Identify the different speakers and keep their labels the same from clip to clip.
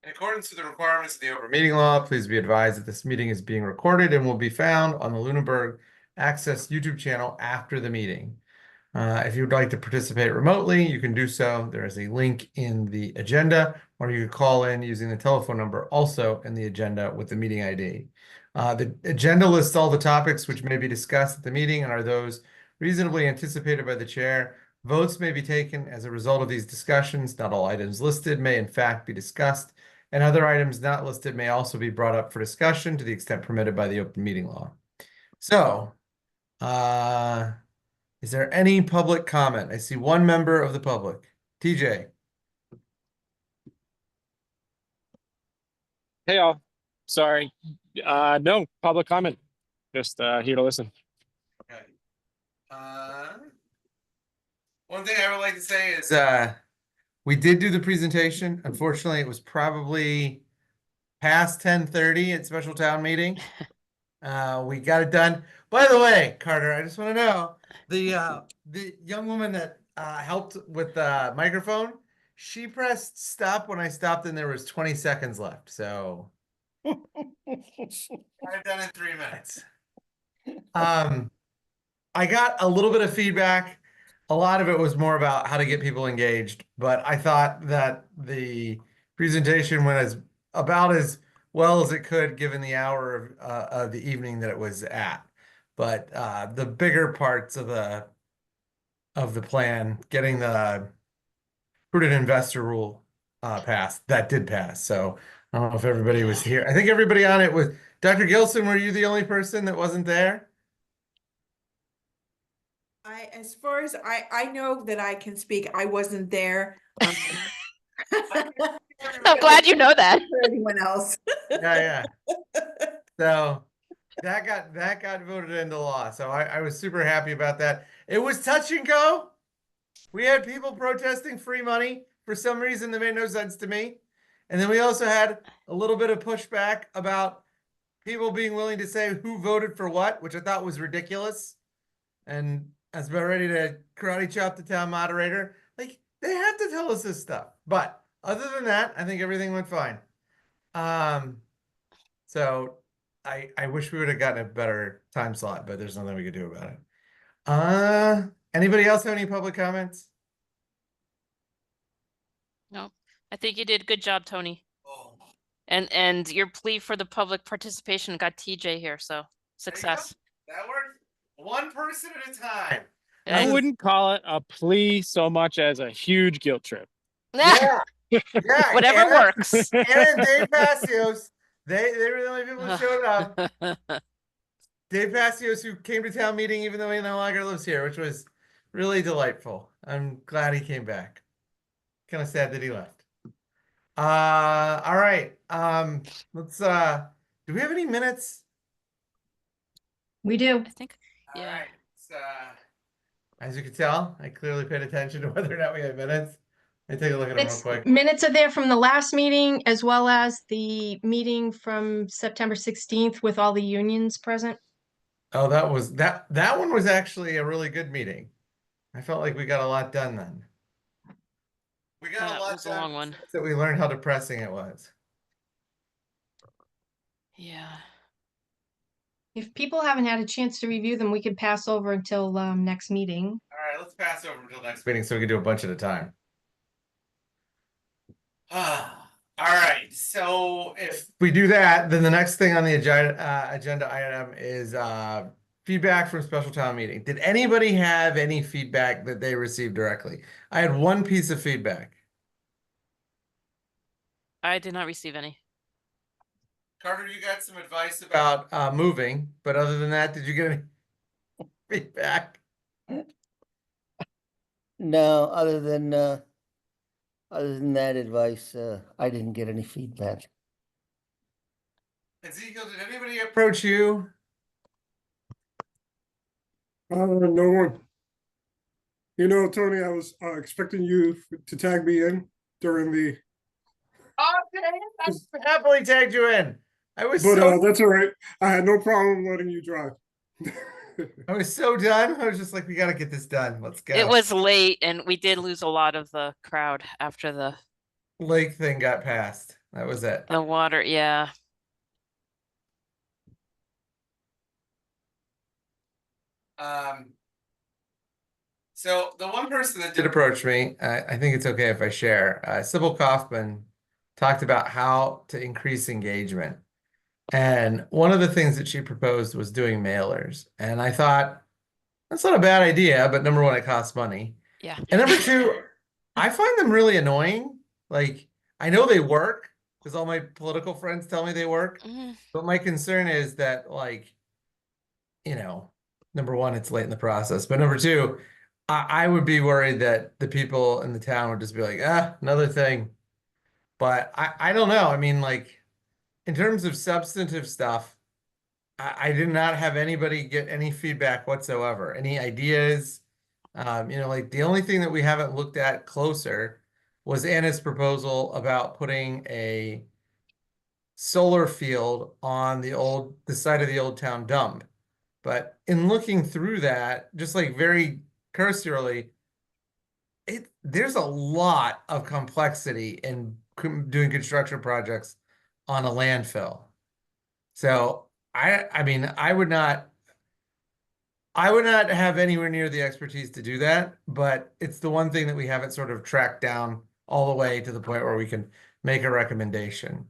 Speaker 1: In accordance with the requirements of the open meeting law, please be advised that this meeting is being recorded and will be found on the Lunenburg Access YouTube channel after the meeting. If you would like to participate remotely, you can do so. There is a link in the agenda, or you can call in using the telephone number also in the agenda with the meeting ID. The agenda lists all the topics which may be discussed at the meeting and are those reasonably anticipated by the chair. Votes may be taken as a result of these discussions. Not all items listed may in fact be discussed, and other items not listed may also be brought up for discussion to the extent permitted by the open meeting law. So, is there any public comment? I see one member of the public. TJ.
Speaker 2: Hey all, sorry. No public comment. Just here to listen.
Speaker 1: Okay. One thing I would like to say is we did do the presentation. Unfortunately, it was probably past 10:30 at special town meeting. We got it done. By the way, Carter, I just want to know the young woman that helped with the microphone, she pressed stop when I stopped and there was 20 seconds left. So I've done it in 3 minutes. I got a little bit of feedback. A lot of it was more about how to get people engaged, but I thought that the presentation went about as well as it could given the hour of the evening that it was at. But the bigger parts of the plan, getting the prudent investor rule passed, that did pass. So I don't know if everybody was here. I think everybody on it was. Dr. Gilson, were you the only person that wasn't there?
Speaker 3: As far as I know that I can speak, I wasn't there.
Speaker 4: I'm glad you know that.
Speaker 3: For anyone else.
Speaker 1: Yeah. So that got voted into law. So I was super happy about that. It was touch and go. We had people protesting free money for some reason that made no sense to me. And then we also had a little bit of pushback about people being willing to say who voted for what, which I thought was ridiculous. And I was about ready to karate chop the town moderator. Like, they have to tell us this stuff. But other than that, I think everything went fine. So I wish we would have gotten a better time slot, but there's nothing we could do about it. Anybody else have any public comments?
Speaker 4: No, I think you did a good job, Tony.
Speaker 1: Oh.
Speaker 4: And your plea for the public participation got TJ here, so success.
Speaker 1: That worked. One person at a time.
Speaker 2: I wouldn't call it a plea so much as a huge guilt trip.
Speaker 1: Yeah.
Speaker 4: Whatever
Speaker 1: Anna,
Speaker 4: works.
Speaker 1: Anna and Dave Passios, they were the only people who showed up. Dave Passios, who came to town meeting even though he no longer lives here, which was really delightful. I'm glad he came back. Kind of sad that he left. All right. Let's do we have any minutes?
Speaker 5: We do.
Speaker 4: I think,
Speaker 1: All
Speaker 4: yeah.
Speaker 1: right. As you can tell, I clearly paid attention to whether or not we had minutes. Let me take a look at them real quick.
Speaker 5: Minutes are there from the last meeting as well as the meeting from September 16th with all the unions present.
Speaker 1: Oh, that one was actually a really good meeting. I felt like we got a lot done then. We got
Speaker 4: Yeah,
Speaker 1: a
Speaker 4: it
Speaker 1: lot
Speaker 4: was a
Speaker 1: done
Speaker 4: long one.
Speaker 1: that we learned how depressing it was.
Speaker 4: Yeah.
Speaker 5: If people haven't had a chance to review them, we could pass over until next meeting.
Speaker 1: All right, let's pass over until next meeting so we can do a bunch at a time. All right, so if we do that, then the next thing on the agenda item is feedback from special town meeting. Did anybody have any feedback that they received directly? I had one piece of feedback.
Speaker 4: I did not receive any.
Speaker 1: Carter, you got some advice about moving, but other than that, did you get any feedback?
Speaker 6: No, other than that advice, I didn't get any feedback.
Speaker 1: Ezekiel, did anybody approach you?
Speaker 7: No one. You know, Tony, I was expecting you to tag me in during the.
Speaker 1: Okay, I happily tagged you in.
Speaker 7: But that's all right. I had no problem letting you drive.
Speaker 1: I was so done. I was just like, we got to get this done. Let's go.
Speaker 4: It was late and we did lose a lot of the crowd after the
Speaker 1: lake thing got passed. That was it.
Speaker 4: The water, yeah.
Speaker 1: So the one person that did approach me, I think it's okay if I share, Sybil Kaufman talked about how to increase engagement. And one of the things that she proposed was doing mailers. And I thought, that's not a bad idea, but number one, it costs money.
Speaker 4: Yeah.
Speaker 1: And number two, I find them really annoying. Like, I know they work because all my political friends tell me they work.
Speaker 4: Mhm.
Speaker 1: But my concern is that, like, number one, it's late in the process. But number two, I would be worried that the people in the town would just be like, another thing. But I don't know. I mean, like, in terms of substantive stuff, I did not have anybody get any feedback whatsoever. Any ideas? Like the only thing that we haven't looked at closer was Anna's proposal about putting a solar field on the side of the old town dump. But in looking through that, just like very cursorily, there's a lot of complexity in doing construction projects on a landfill. So I mean, I would not have anywhere near the expertise to do that, but it's the one thing that we haven't sort of tracked down all the way to the point where we can make a recommendation.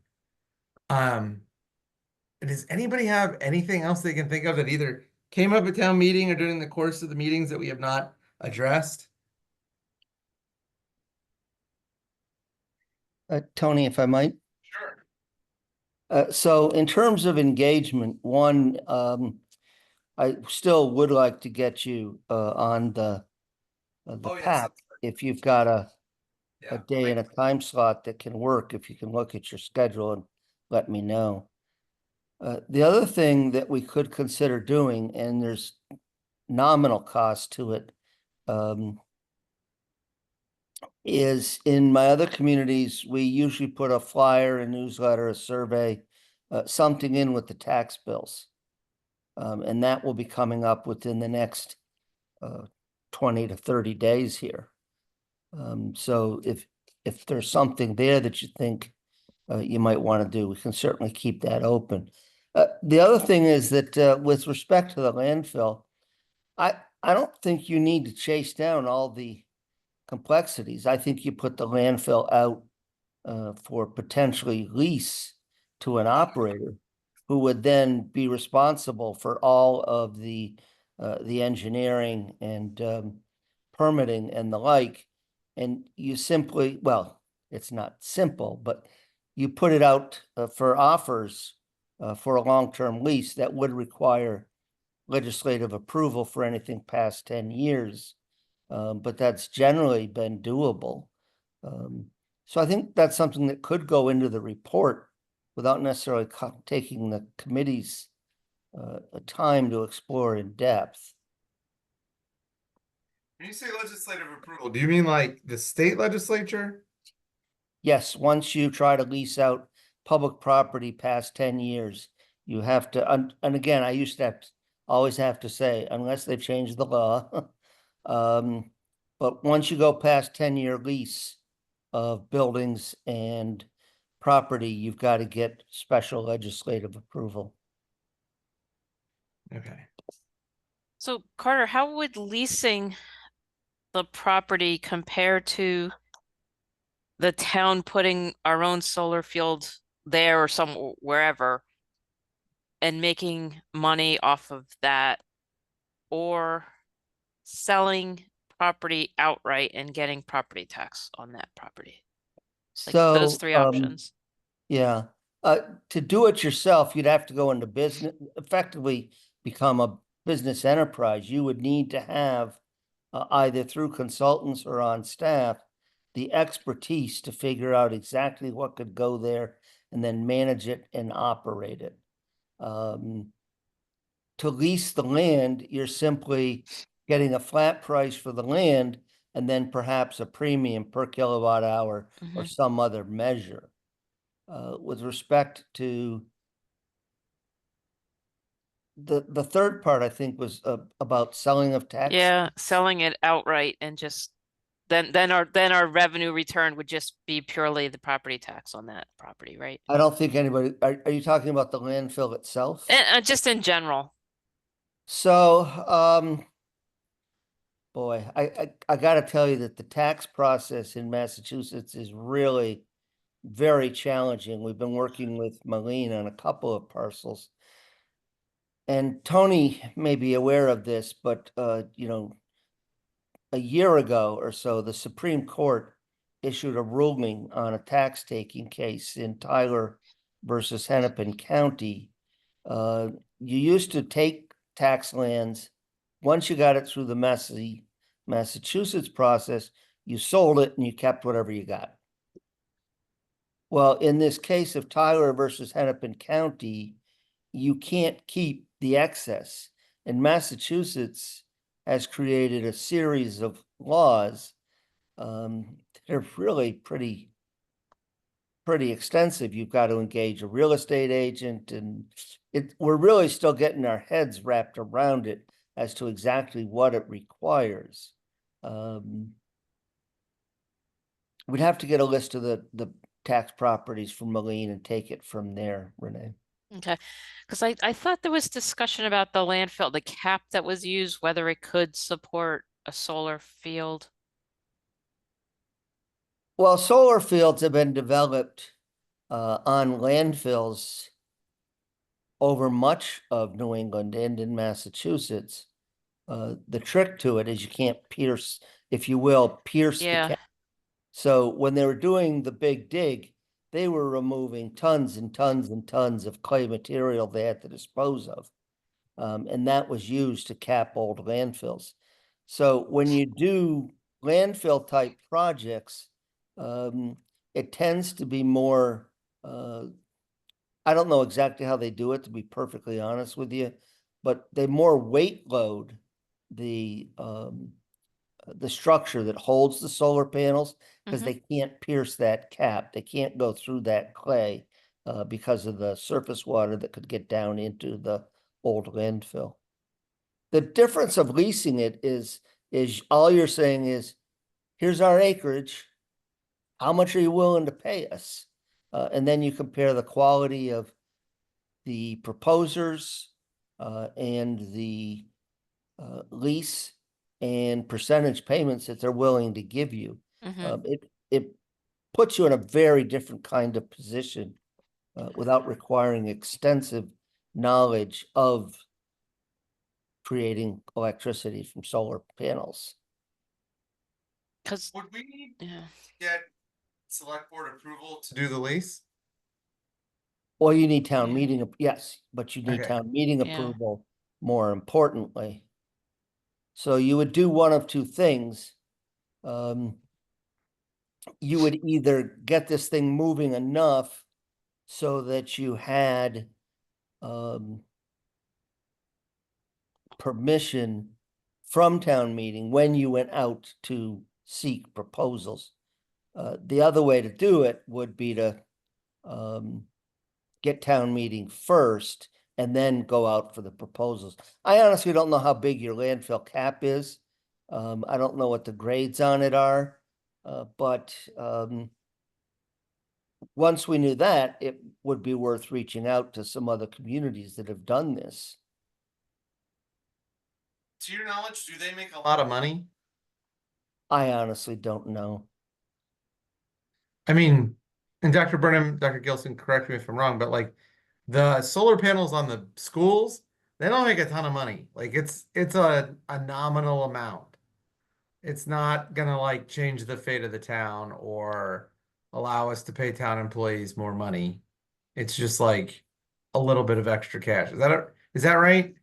Speaker 1: Does anybody have anything else they can think of that either came up at town meeting or during the course of the meetings that we have not addressed?
Speaker 6: Tony, if I might.
Speaker 1: Sure.
Speaker 6: So in terms of engagement, one, I still would like to get you on the
Speaker 1: Oh, yes.
Speaker 6: pack if you've got a
Speaker 1: Yeah.
Speaker 6: day and a time slot that can work, if you can look at your schedule and let me know. The other thing that we could consider doing, and there's nominal cost to it, is in my other communities, we usually put a flyer, a newsletter, a survey, something in with the tax bills. And that will be coming up within the next 20 to 30 days here. So if there's something there that you think you might want to do, we can certainly keep that open. The other thing is that with respect to the landfill, I don't think you need to chase down all the complexities. I think you put the landfill out for potentially lease to an operator who would then be responsible for all of the engineering and permitting and the like. And you simply, well, it's not simple, but you put it out for offers for a long-term lease that would require legislative approval for anything past 10 years. But that's generally been doable. So I think that's something that could go into the report without necessarily taking the committee's time to explore in depth.
Speaker 1: When you say legislative approval, do you mean like the state legislature?
Speaker 6: Yes, once you try to lease out public property past 10 years, you have to, and again, I used to always have to say, unless they've changed the law. But once you go past 10-year lease of buildings and property, you've got to get special legislative approval.
Speaker 1: Okay.
Speaker 4: So Carter, how would leasing the property compare to the town putting our own solar field there or wherever and making money off of that, or selling property outright and getting property tax on that property? Like those
Speaker 6: So,
Speaker 4: three options.
Speaker 6: yeah, to do it yourself, you'd have to go into business, effectively become a business enterprise. You would need to have either through consultants or on staff, the expertise to figure out exactly what could go there and then manage it and operate it. To lease the land, you're simply getting a flat price for the land and then perhaps a premium per kilowatt hour or
Speaker 4: Mhm.
Speaker 6: some other measure. With respect to the third part, I think was about selling of tax.
Speaker 4: Yeah, selling it outright and just then our revenue return would just be purely the property tax on that property, right?
Speaker 6: I don't think anybody, are you talking about the landfill itself?
Speaker 4: And just in general.
Speaker 6: So, boy, I gotta tell you that the tax process in Massachusetts is really very challenging. We've been working with Marlene on a couple of parcels. And Tony may be aware of this, but, you know, a year ago or so, the Supreme Court issued a ruling on a tax taking case in Tyler versus Hennepin County. You used to take tax lands, once you got it through the messy Massachusetts process, you sold it and you kept whatever you got. Well, in this case of Tyler versus Hennepin County, you can't keep the excess. And Massachusetts has created a series of laws that are really pretty extensive. You've got to engage a real estate agent, and we're really still getting our heads wrapped around it as to exactly what it requires. We'd have to get a list of the tax properties from Marlene and take it from there, Renee.
Speaker 4: Okay, because I thought there was discussion about the landfill, the cap that was used, whether it could support a solar field.
Speaker 6: Well, solar fields have been developed on landfills over much of New England and in Massachusetts. The trick to it is you can't pierce, if you will, pierce the
Speaker 4: Yeah.
Speaker 6: cap. So when they were doing the big dig, they were removing tons and tons and tons of clay material they had to dispose of. And that was used to cap old landfills. So when you do landfill type projects, it tends to be more, I don't know exactly how they do it, to be perfectly honest with you, but they more weight load the structure that holds the solar panels, because
Speaker 4: Mhm.
Speaker 6: they can't pierce that cap. They can't go through that clay because of the surface water that could get down into the old landfill. The difference of leasing it is all you're saying is, here's our acreage. How much are you willing to pay us? And then you compare the quality of the proposers and the lease and percentage payments that they're willing to give you.
Speaker 4: Mhm.
Speaker 6: It puts you in a very different kind of position without requiring extensive knowledge of creating electricity from solar panels.
Speaker 4: Because
Speaker 1: Would we need
Speaker 4: yeah.
Speaker 1: to get select board approval to do the lease?
Speaker 6: Well, you need town
Speaker 4: Yeah.
Speaker 6: meeting, yes, but you need
Speaker 1: Okay.
Speaker 6: town meeting
Speaker 4: Yeah.
Speaker 6: approval more importantly. So you would do one of two things. You would either get this thing moving enough so that you had permission from town meeting when you went out to seek proposals. The other way to do it would be to get town meeting first and then go out for the proposals. I honestly don't know how big your landfill cap is. I don't know what the grades on it are, but once we knew that, it would be worth reaching out to some other communities that have done this.
Speaker 1: To your knowledge, do they make a lot of money?
Speaker 6: I honestly don't know.
Speaker 1: I mean, and Dr. Burnham, Dr. Gilson, correct me if I'm wrong, but like the solar panels on the schools, they don't make a ton of money. Like it's a nominal amount. It's not gonna like change the fate of the town or allow us to pay town employees more money. It's just like a little bit of extra cash. Is that right?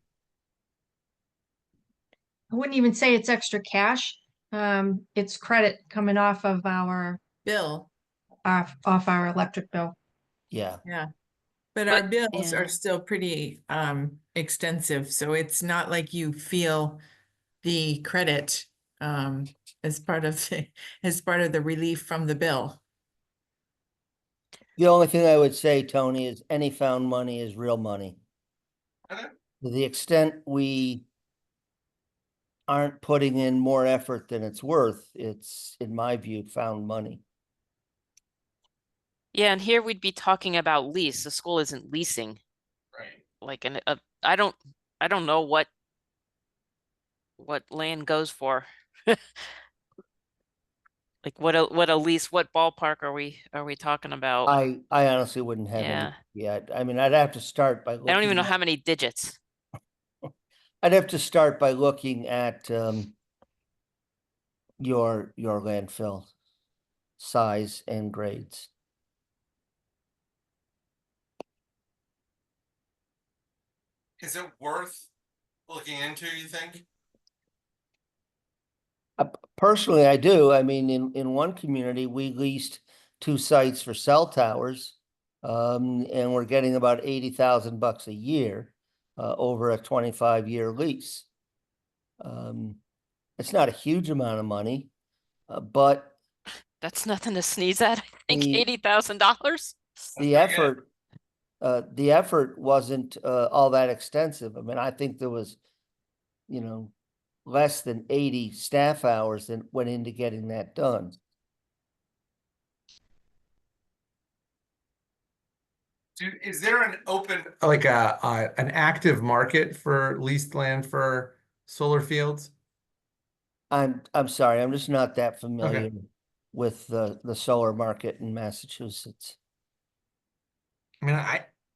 Speaker 5: I wouldn't even say it's extra cash. It's credit coming off of our,
Speaker 3: Bill,
Speaker 5: off our electric bill.
Speaker 6: Yeah.
Speaker 3: yeah. But our
Speaker 4: But-
Speaker 3: bills
Speaker 4: yeah.
Speaker 3: are still pretty extensive, so it's not like you feel the credit as part of the relief from the bill.
Speaker 6: The only thing I would say, Tony, is any found money is real money.
Speaker 1: Okay.
Speaker 6: To the extent we aren't putting in more effort than it's worth, it's, in my view, found money.
Speaker 4: Yeah, and here we'd be talking about lease. The school isn't leasing,
Speaker 1: Right.
Speaker 4: like, I don't know what land goes for. Like what a lease, what ballpark are we talking about?
Speaker 6: I honestly wouldn't have any,
Speaker 4: Yeah.
Speaker 6: yet. I mean, I'd have to start by
Speaker 4: I don't even
Speaker 6: looking
Speaker 4: know
Speaker 6: at-
Speaker 4: how many digits.
Speaker 6: I'd have to start by looking at your landfill size and grades.
Speaker 1: Is it worth looking into, you think?
Speaker 6: Personally, I do. I mean, in one community, we leased 2 sites for cell towers. And we're getting about $80,000 a year over a 25-year lease. It's not a huge amount of money, but
Speaker 4: That's nothing to sneeze at. I think
Speaker 6: The-
Speaker 4: $80,000.
Speaker 6: the effort wasn't all that extensive. I mean, I think there was, less than 80 staff hours that went into getting that done.
Speaker 1: Is there an open, like an active market for leased land for solar fields?
Speaker 6: I'm sorry, I'm just not that familiar with the solar market in Massachusetts.
Speaker 1: I mean,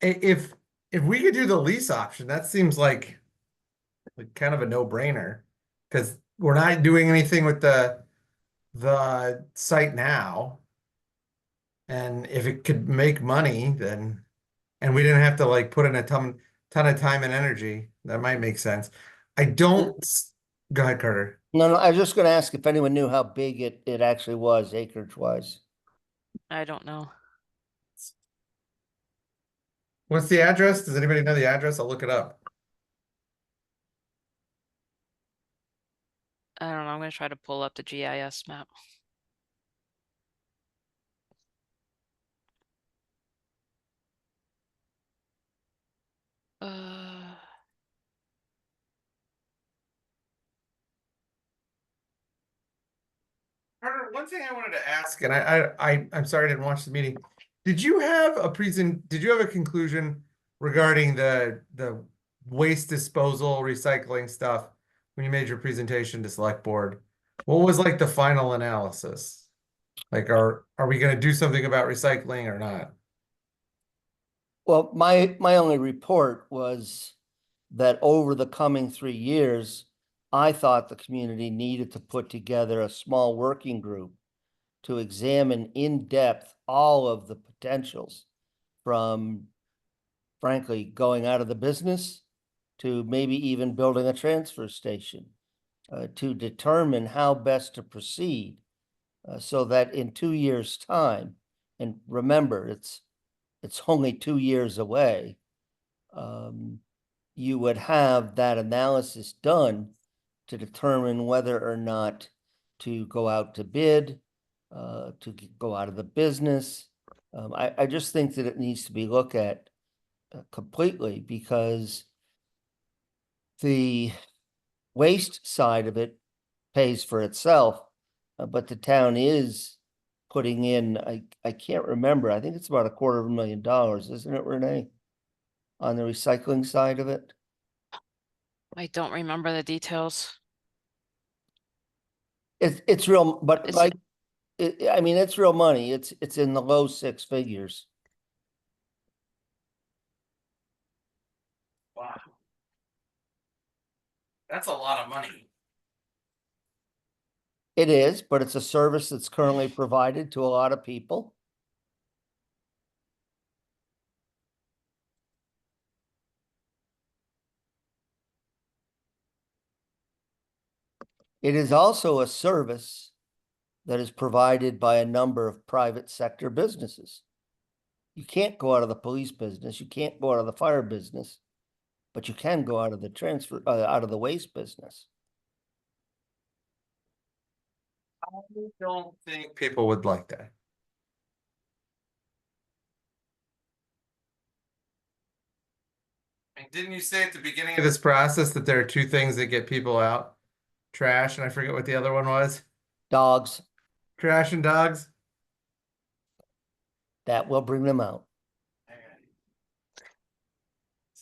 Speaker 1: if we could do the lease option, that seems like kind of a no-brainer, because we're not doing anything with the site now. And if it could make money, then, and we didn't have to like put in a ton of time and energy, that might make sense. I don't, go ahead, Carter.
Speaker 6: No, I was just gonna ask if anyone knew how big it actually was acreage wise.
Speaker 4: I don't know.
Speaker 1: What's the address? Does anybody know the address? I'll look it up.
Speaker 4: I don't know. I'm gonna try to pull up the GIS map.
Speaker 1: Carter, one thing I wanted to ask, and I'm sorry I didn't watch the meeting. Did you have a conclusion regarding the waste disposal, recycling stuff when you made your presentation to select board? What was like the final analysis? Like, are we gonna do something about recycling or not?
Speaker 6: Well, my only report was that over the coming 3 years, I thought the community needed to put together a small working group to examine in depth all of the potentials, from frankly going out of the business to maybe even building a transfer station, to determine how best to proceed, so that in 2 years' time, and remember, it's only 2 years away, you would have that analysis done to determine whether or not to go out to bid, to go out of the business. I just think that it needs to be looked at completely, because the waste side of it pays for itself, but the town is putting in, I can't remember, I think it's about $250,000, isn't it, Renee? On the recycling side of it?
Speaker 4: I don't remember the details.
Speaker 6: It's real, but
Speaker 4: Is
Speaker 6: like, I mean, it's real money. It's in the low 6 figures.
Speaker 1: Wow. That's a lot of money.
Speaker 6: It is, but it's a service that's currently provided to a lot of people. It is also a service that is provided by a number of private sector businesses. You can't go out of the police business, you can't go out of the fire business, but you can go out of the out of the waste business.
Speaker 1: I don't think people would like that. And didn't you say at the beginning of this process that there are 2 things that get people out? trash, and I forget what the other one was.
Speaker 6: Dogs,
Speaker 1: Trash and dogs.
Speaker 6: that will bring them out.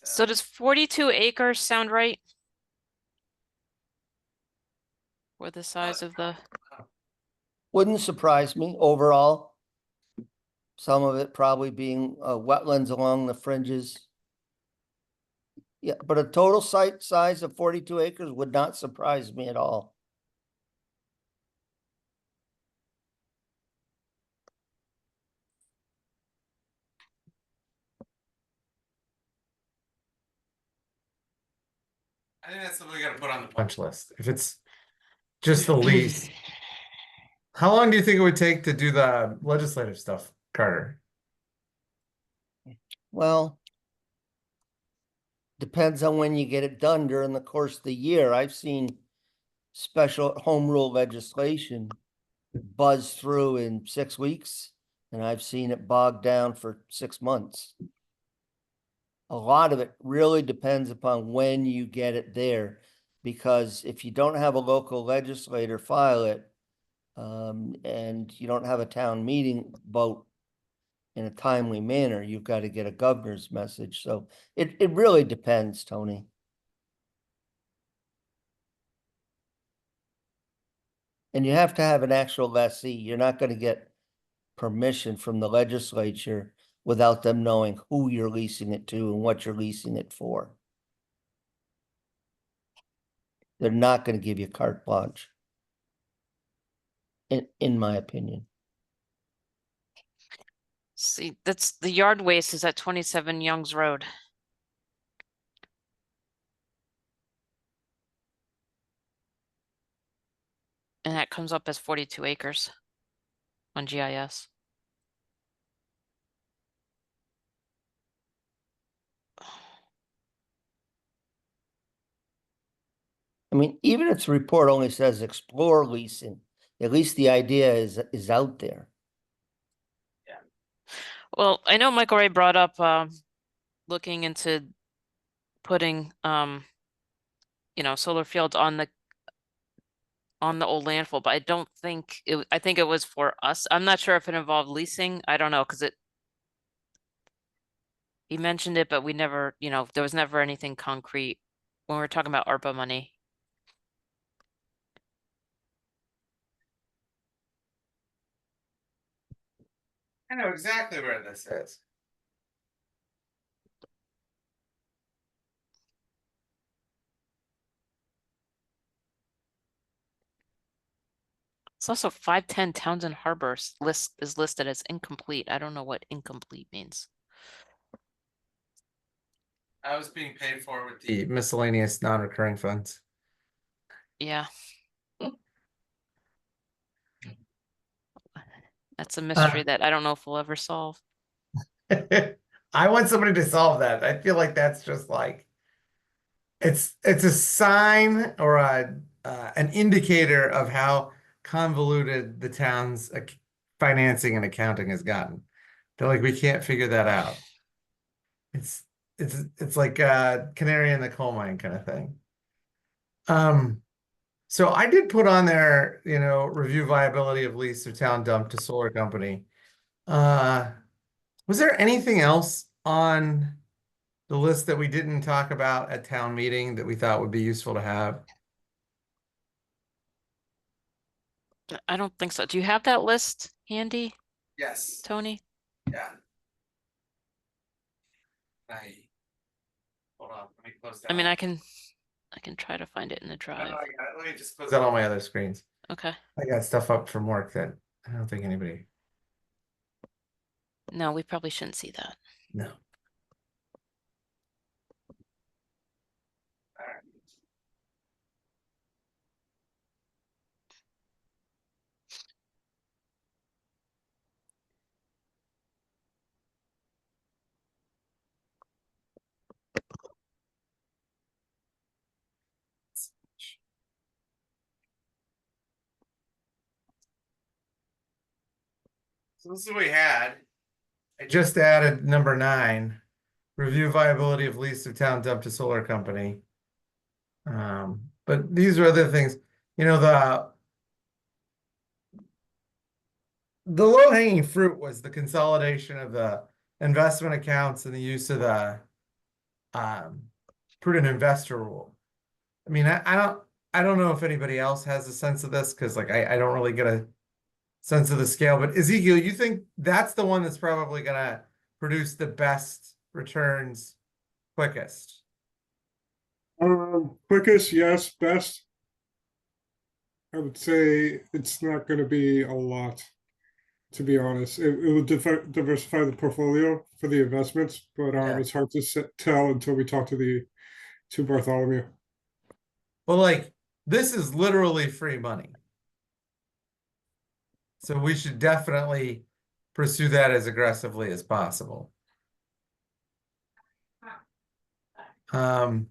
Speaker 4: So does 42 acres sound right? For the size of the,
Speaker 6: Wouldn't surprise me overall. Some of it probably being wetlands along the fringes. Yeah, but a total site size of 42 acres would not surprise me at all.
Speaker 1: I think that's something we gotta put on the punch list. If it's just the lease. How long do you think it would take to do the legislative stuff, Carter?
Speaker 6: Well, depends on when you get it done during the course of the year. I've seen special home rule legislation buzz through in 6 weeks, and I've seen it bogged down for 6 months. A lot of it really depends upon when you get it there, because if you don't have a local legislator file it, and you don't have a town meeting vote in a timely manner, you've got to get a governor's message. So it really depends, Tony. And you have to have an actual lessee. You're not going to get permission from the legislature without them knowing who you're leasing it to and what you're leasing it for. They're not going to give you carte blanche, in my opinion.
Speaker 4: see, that's the yard waste is at 27 Youngs Road. And that comes up as 42 acres on GIS.
Speaker 6: I mean, even if the report only says explore leasing, at least the idea is out there.
Speaker 4: Well, I know Michael Ray brought up looking into putting solar fields on the old landfill, but I don't think I think it was for us. I'm not sure if it involved leasing. I don't know, because he mentioned it, but we never, there was never anything concrete when we were talking about ARPA money.
Speaker 1: I know exactly where this is.
Speaker 4: It's also 510 Townsend Harbor is listed as incomplete. I don't know what incomplete means.
Speaker 1: I was being paid for with the miscellaneous non-recurring funds.
Speaker 4: Yeah. That's a mystery that I don't know if we'll ever solve.
Speaker 1: I want somebody to solve that. I feel like that's just like it's a sign or an indicator of how convoluted the town's financing and accounting has gotten. They're like, we can't figure that out. It's like a canary in the coal mine kind of thing. So I did put on there, review viability of lease of town dump to solar company. Was there anything else on the list that we didn't talk about at town meeting that we thought would be useful to have?
Speaker 4: I don't think so. Do you have that list handy,
Speaker 1: Yes.
Speaker 4: Tony?
Speaker 1: Yeah. Hold on, let me close down.
Speaker 4: I mean, I can try to find it in the
Speaker 1: No,
Speaker 4: drive.
Speaker 1: I got it. Let me just close out all my other screens.
Speaker 4: Okay.
Speaker 1: I got stuff up from work that I don't think anybody.
Speaker 4: No, we probably shouldn't see that.
Speaker 1: No. All right. So this is what we had. I just added number 9, review viability of lease of town dump to solar company. But these are other things. you know, the low hanging fruit was the consolidation of the investment accounts and the use of the um, prudent investor rule. I mean, I don't know if anybody else has a sense of this because like I don't really get a sense of the scale, but Ezekiel, you think that's the one that's probably gonna produce the best returns quickest?
Speaker 7: Quickest, yes, best. I would say it's not gonna be a lot, to be honest. It will diversify the portfolio for the investments, but
Speaker 1: Yeah.
Speaker 7: it's hard to tell until we talk to Bartholomew.
Speaker 1: Well, like this is literally free money. So we should definitely pursue that as aggressively as possible. I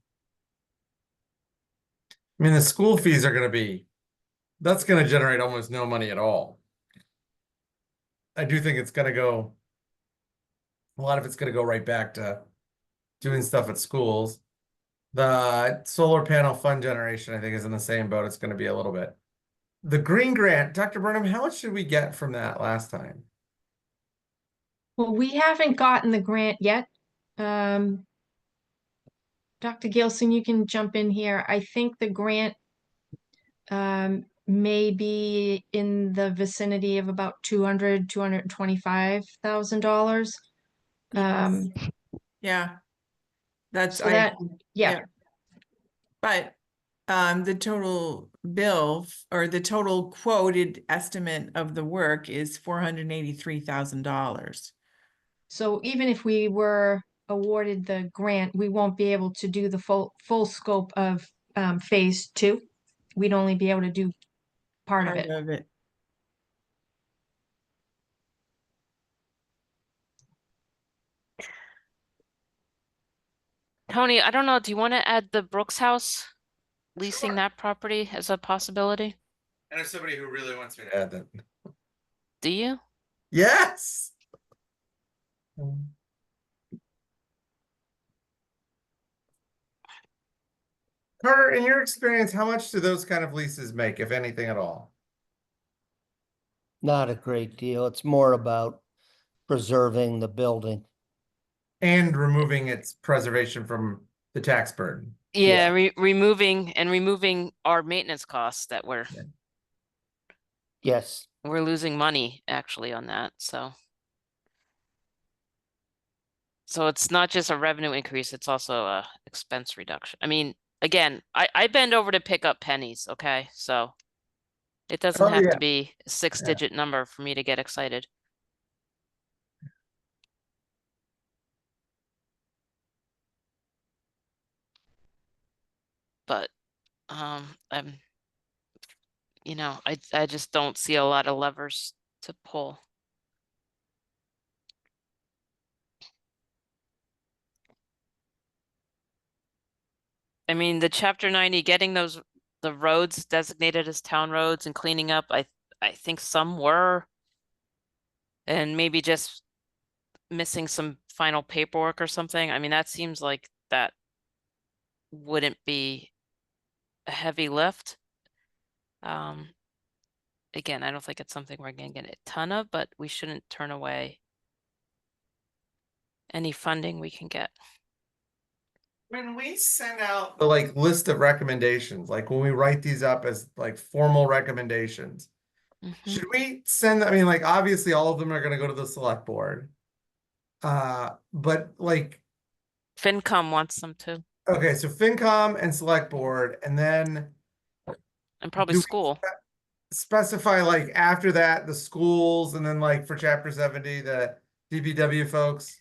Speaker 1: mean, the school fees are that's gonna generate almost no money at all. I do think it's gonna go, a lot of it's gonna go right back to doing stuff at schools. The solar panel fund generation, I think, is in the same boat. It's gonna be a little bit. The green grant, Dr. Burnham, how much did we get from that last time?
Speaker 5: Well, we haven't gotten the grant yet. Dr. Gilson, you can jump in here. I think the grant may be in the vicinity of about $225,000.
Speaker 3: Yeah. That's,
Speaker 5: So that, yeah,
Speaker 3: but the total bill or the total quoted estimate of the work is $483,000.
Speaker 5: so even if we were awarded the grant, we won't be able to do the full scope of phase 2. We'd only be able to do part of
Speaker 3: Part
Speaker 5: it.
Speaker 3: of it.
Speaker 4: Tony, I don't know, do you want to add the Brooks House? Leasing
Speaker 1: Sure.
Speaker 4: that property as a possibility?
Speaker 1: And there's somebody who really wants me to add that.
Speaker 4: Do you?
Speaker 1: Yes. Carter, in your experience, how much do those kind of leases make, if anything at all?
Speaker 6: Not a great deal. It's more about preserving the building.
Speaker 1: And removing its preservation from the tax burden.
Speaker 4: Yeah, removing our maintenance costs that
Speaker 6: Yes.
Speaker 4: we're losing money actually on that, so. So it's not just a revenue increase, it's also a expense reduction. I mean, again, I bend over to pick up pennies, okay? So it doesn't
Speaker 1: Oh,
Speaker 4: have
Speaker 1: yeah.
Speaker 4: to be a 6-digit number for me to get excited. But I'm I just don't see a lot of levers to pull. I mean, the chapter 90, getting the roads designated as town roads and cleaning up, I think some were. And maybe just missing some final paperwork or something. I mean, that seems like that wouldn't be a heavy lift. Again, I don't think it's something we're gonna get a ton of, but we shouldn't turn away any funding we can get.
Speaker 1: When we send out the like list of recommendations, like when we write these up as like formal recommendations,
Speaker 4: Mhm.
Speaker 1: should we send, I mean, like obviously all of them are gonna go to the select board. But like,
Speaker 4: FinCom wants them to,
Speaker 1: okay, so FinCom and select board, and then
Speaker 4: and probably
Speaker 1: do we
Speaker 4: school.
Speaker 1: specify like after that, the schools, and then like for chapter 70, the DPW folks?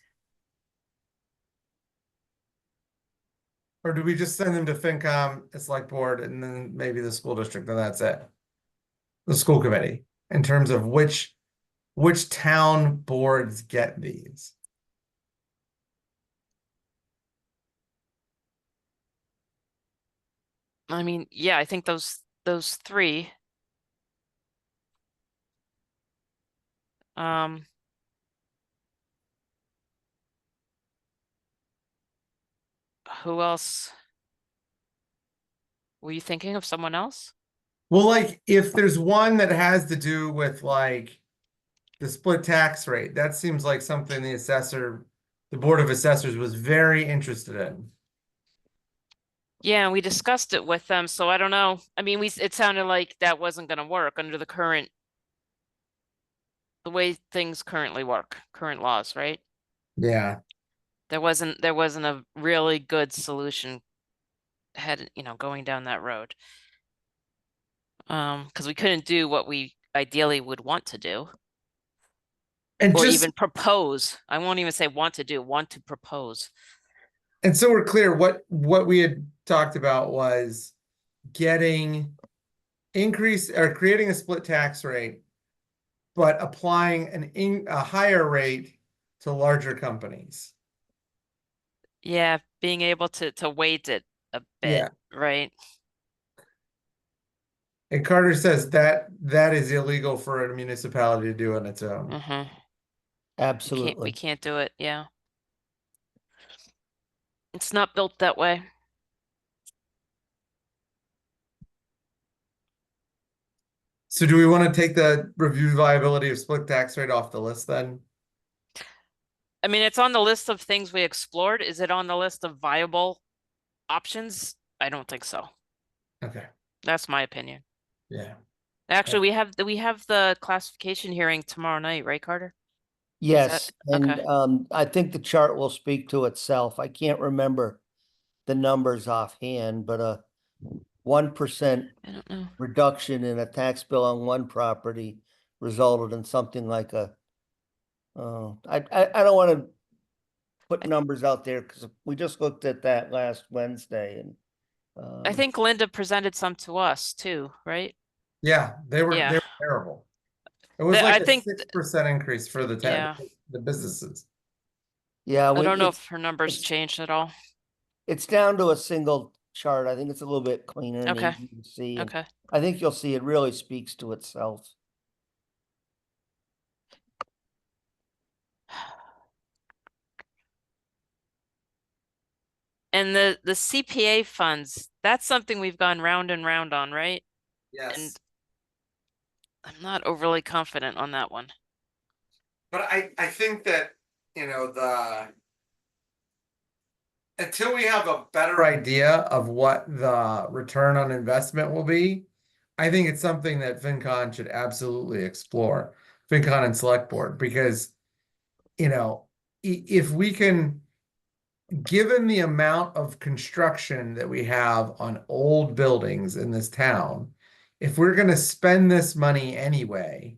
Speaker 1: Or do we just send them to FinCom, the select board, and then maybe the school district, and that's it? The school committee, in terms of which town boards get these?
Speaker 4: I mean, yeah, I think those three. Who else? Were you thinking of someone else?
Speaker 1: Well, like if there's one that has to do with like the split tax rate, that seems like something the Board of Assessors was very interested in.
Speaker 4: Yeah, we discussed it with them, so I don't know. I mean, it sounded like that wasn't gonna work under the way things currently work, current laws, right?
Speaker 1: Yeah.
Speaker 4: There wasn't a really good solution going down that road. Because we couldn't do what we ideally would want to do.
Speaker 1: And
Speaker 4: Or
Speaker 1: just
Speaker 4: even propose. I won't even say want to do, want to propose.
Speaker 1: and so we're clear, what we had talked about was getting creating a split tax rate, but applying a higher rate to larger companies.
Speaker 4: Yeah, being able to weight it a bit,
Speaker 1: Yeah.
Speaker 4: right?
Speaker 1: And Carter says that is illegal for a municipality to do on its own.
Speaker 4: Mm-hmm. We
Speaker 6: Absolutely.
Speaker 4: can't do it, yeah. It's not built that way.
Speaker 1: So do we want to take the review viability of split tax rate off the list then?
Speaker 4: I mean, it's on the list of things we explored. Is it on the list of viable options? I don't think so.
Speaker 1: Okay,
Speaker 4: That's my opinion.
Speaker 1: yeah.
Speaker 4: Actually, we have the classification hearing tomorrow night, right, Carter?
Speaker 6: Yes, and
Speaker 4: okay.
Speaker 6: I think the chart will speak to itself. I can't remember the numbers offhand, but a 1%
Speaker 4: I don't know.
Speaker 6: reduction in a tax bill on one property resulted in something like I don't want to put numbers out there because we just looked at that last Wednesday and
Speaker 4: I think Linda presented some to us too, right?
Speaker 1: Yeah, they were
Speaker 4: Yeah.
Speaker 1: terrible. It was
Speaker 4: I
Speaker 1: like a
Speaker 4: think
Speaker 1: 6% increase for
Speaker 4: Yeah.
Speaker 1: the businesses.
Speaker 6: yeah,
Speaker 4: I don't know if
Speaker 6: it's
Speaker 4: her numbers
Speaker 6: it's-
Speaker 4: changed at all.
Speaker 6: it's down to a single chart. I think it's a little bit cleaner and
Speaker 4: Okay.
Speaker 6: easier to see. And
Speaker 4: Okay.
Speaker 6: I think you'll see it really speaks to itself.
Speaker 4: And the CPA funds, that's something we've gone round and round on, right?
Speaker 1: Yes.
Speaker 4: And I'm not overly confident on that one.
Speaker 1: But I think that, until we have a better idea of what the return on investment will be, I think it's something that FinCon should absolutely explore, FinCon and Select Board, because, if we can, given the amount of construction that we have on old buildings in this town, if we're going to spend this money anyway,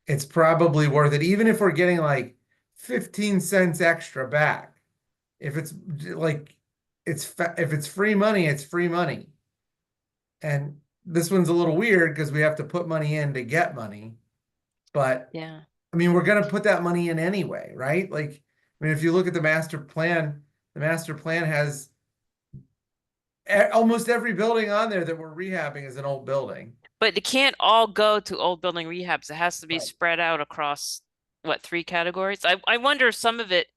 Speaker 1: it's probably worth it, even if we're getting like 15 cents extra back. If it's like, if it's free money, it's free money. And this one's a little weird because we have to put money in to get money. But
Speaker 4: Yeah.
Speaker 1: I mean, we're going to put that money in anyway, right? Like, I mean, if you look at the master plan has almost every building on there that we're rehabbing is an old building.
Speaker 4: But it can't all go to old building rehabs. It has to be
Speaker 1: Right.
Speaker 4: spread out across what, 3 categories? I wonder if some of it,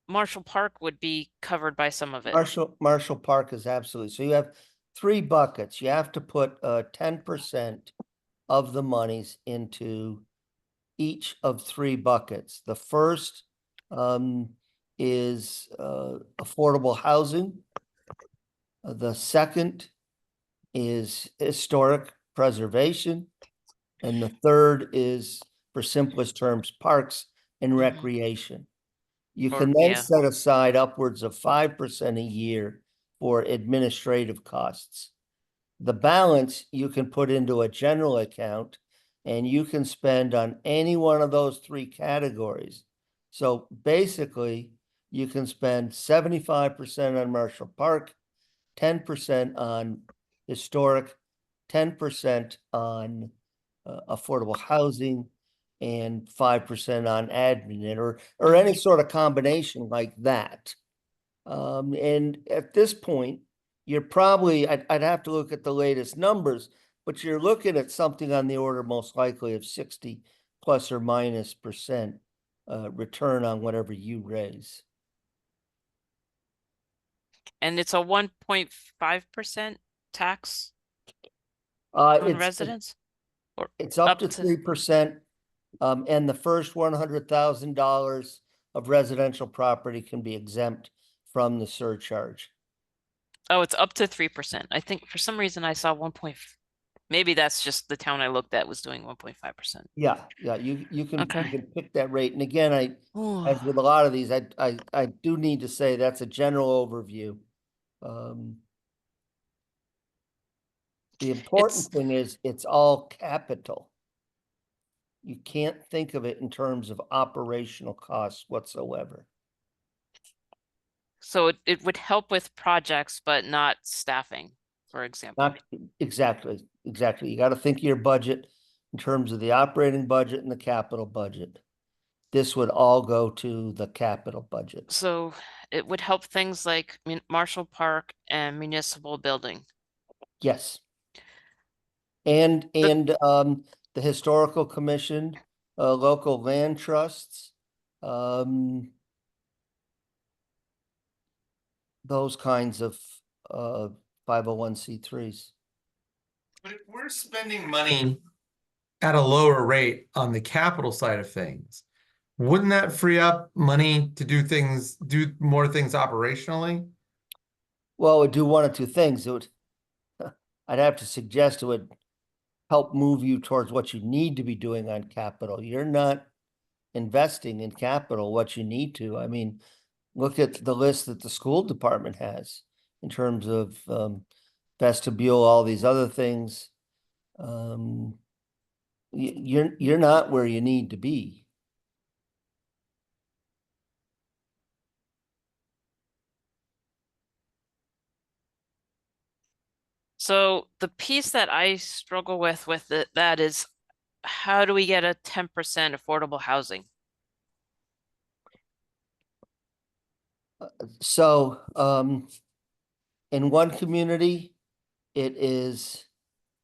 Speaker 4: Marshall Park would be covered by some of it.
Speaker 6: Marshall Park is absolutely, so you have 3 buckets. You have to put 10% of the monies into each of 3 buckets. The first is affordable housing. The second is historic preservation. And the third is, for simplest terms, parks and
Speaker 4: Mhm.
Speaker 6: recreation. You
Speaker 4: Or-
Speaker 6: can then
Speaker 4: yeah.
Speaker 6: set aside upwards of 5% a year for administrative costs. The balance you can put into a general account and you can spend on any one of those 3 categories. So basically, you can spend 75% on Marshall Park, 10% on historic, 10% on affordable housing, and 5% on admin or any sort of combination like that. And at this point, you're probably, I'd have to look at the latest numbers, but you're looking at something on the order most likely of 60 plus or minus percent return on whatever you raise.
Speaker 4: And it's a 1.5% tax. on
Speaker 6: It's,
Speaker 4: residents? Or
Speaker 6: it's up
Speaker 4: up
Speaker 6: to
Speaker 4: to-
Speaker 6: 3%. And the first $100,000 of residential property can be exempt from the surcharge.
Speaker 4: Oh, it's up to 3%. I think for some reason I saw maybe that's just the town I looked at was doing 1.5%.
Speaker 6: Yeah, you can
Speaker 4: Okay.
Speaker 6: pick that rate. And again, as with a lot of these, I do need to say that's a general overview. The important thing is it's all capital. You can't think of it in terms of operational costs whatsoever.
Speaker 4: So it would help with projects, but not staffing, for example.
Speaker 6: Not exactly. You got to think of your budget in terms of the operating budget and the capital budget. This would all go to the capital budget.
Speaker 4: So it would help things like Marshall Park and municipal building.
Speaker 6: Yes. And the historical commission, local land trusts, those kinds of 501c3s.
Speaker 1: But if we're spending money at a lower rate on the capital side of things, wouldn't that free up money to do more things operationally?
Speaker 6: Well, it would do one of two things. I'd have to suggest it would help move you towards what you need to be doing on capital. You're not investing in capital what you need to. I mean, look at the list that the school department has in terms of vestibule, all these other things. You're not where you need to be.
Speaker 4: So the piece that I struggle with that is, how do we get a 10% affordable housing?
Speaker 6: So, in one community, it is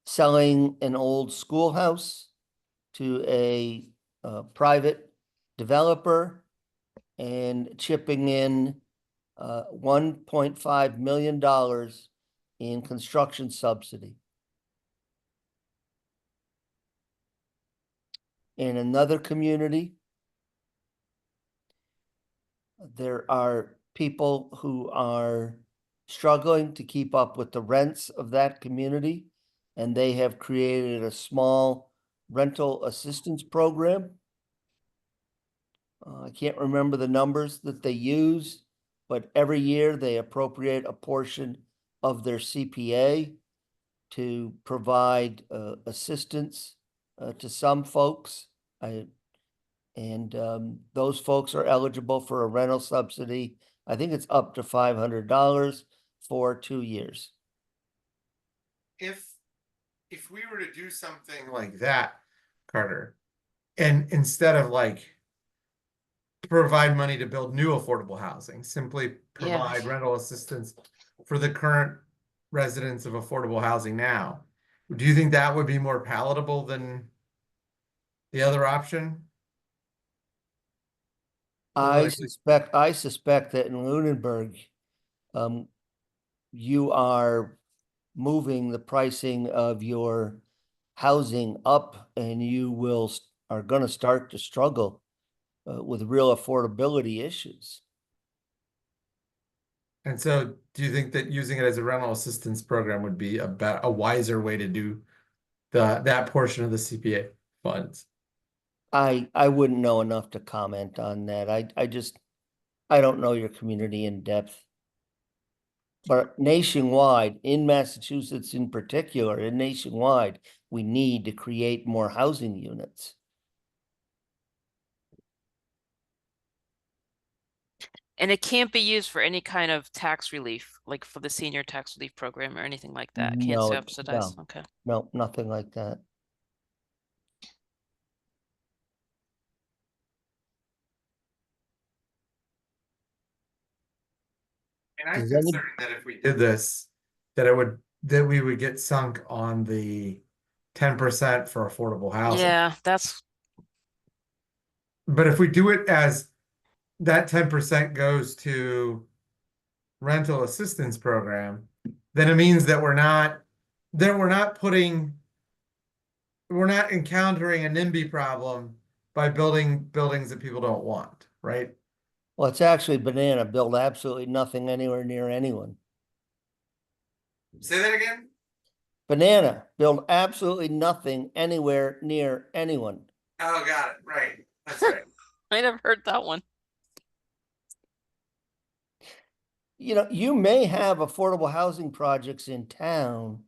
Speaker 6: selling an old schoolhouse to a private developer and chipping in $1.5 million in construction subsidy. In another community, there are people who are struggling to keep up with the rents of that community, and they have created a small rental assistance program. I can't remember the numbers that they use, but every year they appropriate a portion of their CPA to provide assistance to some folks. Those folks are eligible for a rental subsidy. I think it's up to $500 for 2 years.
Speaker 1: If we were to do something like that, Carter, and instead of like provide money to build new affordable housing, simply provide rental assistance for the current residents of affordable housing now, do you think that would be more palatable than the other option?
Speaker 6: I suspect that in Lunenburg, you are moving the pricing of your housing up, and you are going to start to struggle with real affordability issues.
Speaker 1: And so do you think that using it as a rental assistance program would be a wiser way to do that portion of the CPA funds?
Speaker 6: I wouldn't know enough to comment on that. I don't know your community in depth. But nationwide, in Massachusetts in particular, and nationwide, we need to create more housing units.
Speaker 4: And it can't be used for any kind of tax relief, like for the senior tax relief program or anything like that. It can't
Speaker 6: No,
Speaker 4: subsidize.
Speaker 6: no.
Speaker 4: Okay.
Speaker 6: No, nothing like that.
Speaker 1: And I'm
Speaker 6: Does any-
Speaker 1: concerned that if we did this, that we would get sunk on the 10% for affordable housing.
Speaker 4: Yeah, that's
Speaker 1: But if we do it as that 10% goes to rental assistance program, then it means that we're not then we're not encountering a NIMBY problem by building buildings that people don't want, right?
Speaker 6: Well, it's actually banana build absolutely nothing anywhere near anyone.
Speaker 1: Say that again?
Speaker 6: Banana build absolutely nothing anywhere near anyone.
Speaker 1: Oh, got it. Right. That's right.
Speaker 4: I never heard that one.
Speaker 6: You know, you may have affordable housing projects in town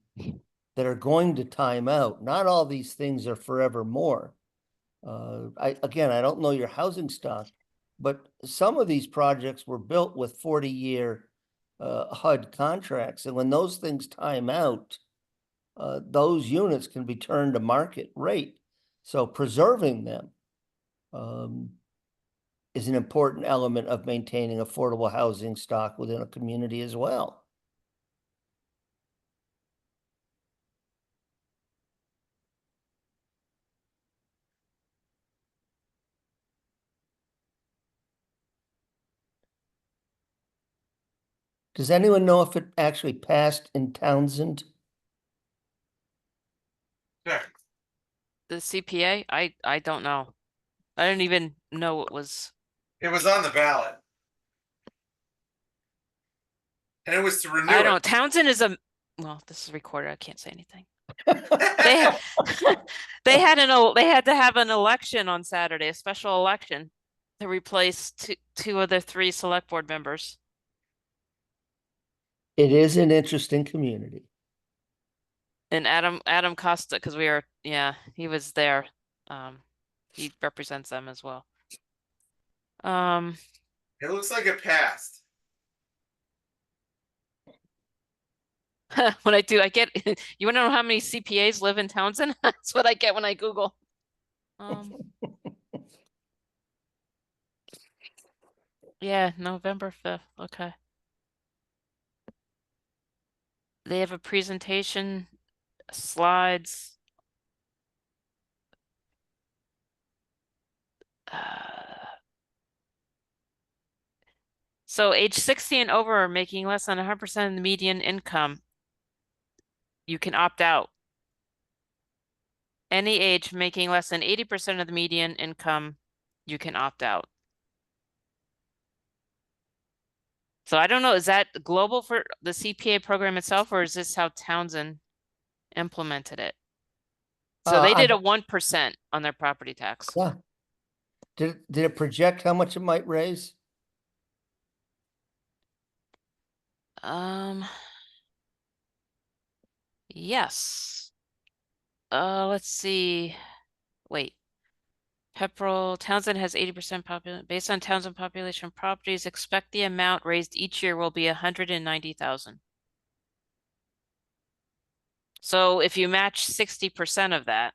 Speaker 6: that are going to time out. Not all these things are forevermore. I don't know your housing stock, but some of these projects were built with 40-year HUD contracts, and when those things time out, those units can be turned to market rate. So preserving them is an important element of maintaining affordable housing stock within a community as well. Does anyone know if it actually passed in Townsend?
Speaker 1: Sure.
Speaker 4: The CPA, I don't know. I didn't even know it was.
Speaker 1: It was on the ballot. And it was to renew
Speaker 4: I
Speaker 1: it.
Speaker 4: don't. Townsend is a. Well, this is recorded. I can't say anything. They they had to have an election on Saturday, a special election, to replace two of the three select board members.
Speaker 6: It is an interesting community.
Speaker 4: And Adam Costa, because he was there. He represents them as well.
Speaker 1: It looks like it passed.
Speaker 4: When I get, you want to know how many CPAs live in Townsend? That's what I get when I Google. Yeah, November 5th. Okay. They have a presentation, slides. So age 60 and over are making less than 100% of the median income. You can opt out. Any age making less than 80% of the median income, you can opt out. So I don't know, is that global for the CPA program itself, or is this how Townsend implemented it? So they did a 1% on their property tax.
Speaker 6: Yeah. Did it project how much it might raise?
Speaker 4: Yes. Let's see. Wait. Pepperell, Townsend has 80% population. Based on Townsend population properties, expect the amount raised each year will be 190,000. So if you match 60% of that,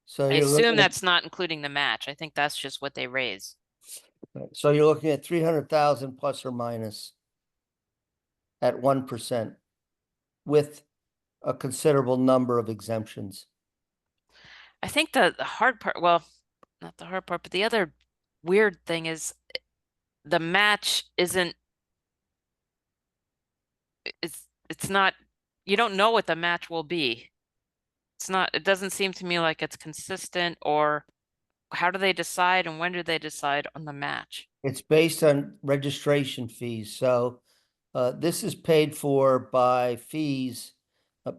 Speaker 6: So
Speaker 4: I
Speaker 6: you're
Speaker 4: assume
Speaker 6: looking at,
Speaker 4: that's not including the match. I think that's just what they raise.
Speaker 6: so you're looking at 300,000 plus or minus at 1% with a considerable number of exemptions.
Speaker 4: I think the hard part, well, not the hard part, but the other weird thing is the match isn't, it's not, you don't know what the match will be. It's not, it doesn't seem to me like it's consistent, or how do they decide and when do they decide on the match?
Speaker 6: It's based on registration fees. So this is paid for by fees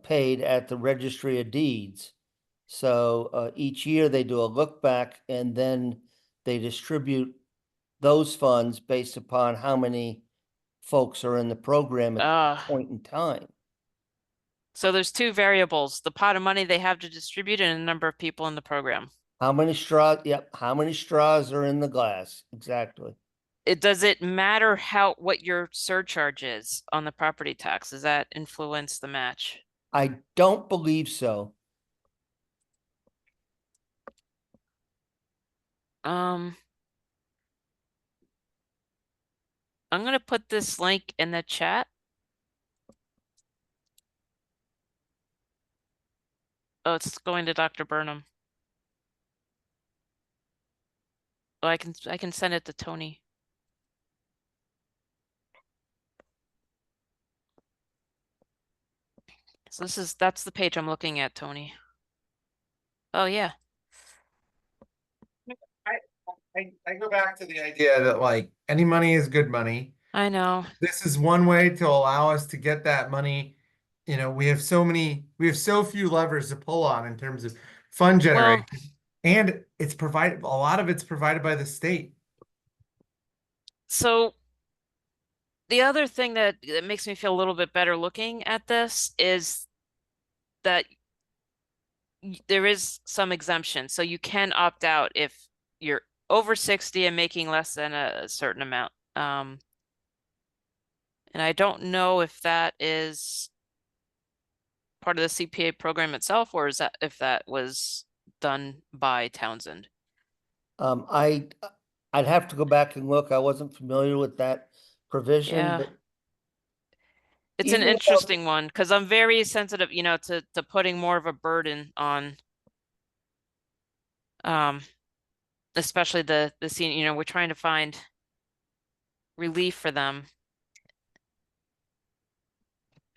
Speaker 6: paid at the Registry of Deeds. So each year they do a look back and then they distribute those funds based upon how many folks are in the program at that point in time.
Speaker 4: So there's two variables, the pot of money they have to distribute and the number of people in the program.
Speaker 6: How many straws? Yep. How many straws are in the glass? Exactly.
Speaker 4: Does it matter what your surcharge is on the property tax? Does that influence the match?
Speaker 6: I don't believe so.
Speaker 4: I'm gonna put this link in the chat. Oh, it's going to Dr. Burnham. Oh, I can send it to Tony. So that's the page I'm looking at, Tony. Oh, yeah.
Speaker 1: I go back to the idea that like any money is good money.
Speaker 4: I know.
Speaker 1: This is one way to allow us to get that money. You know, we have so few levers to pull on in terms of fund
Speaker 4: Well,
Speaker 1: generation. And it's provided, a lot of it's provided by the state.
Speaker 4: so the other thing that makes me feel a little bit better looking at this is that there is some exemption. So you can opt out if you're over 60 and making less than a certain amount. And I don't know if that is part of the CPA program itself, or is that if that was done by Townsend.
Speaker 6: I'd have to go back and look. I wasn't familiar with that provision,
Speaker 4: Yeah.
Speaker 6: but
Speaker 4: It's an
Speaker 6: even without-
Speaker 4: interesting one because I'm very sensitive, to putting more of a burden on especially the senior, we're trying to find relief for them.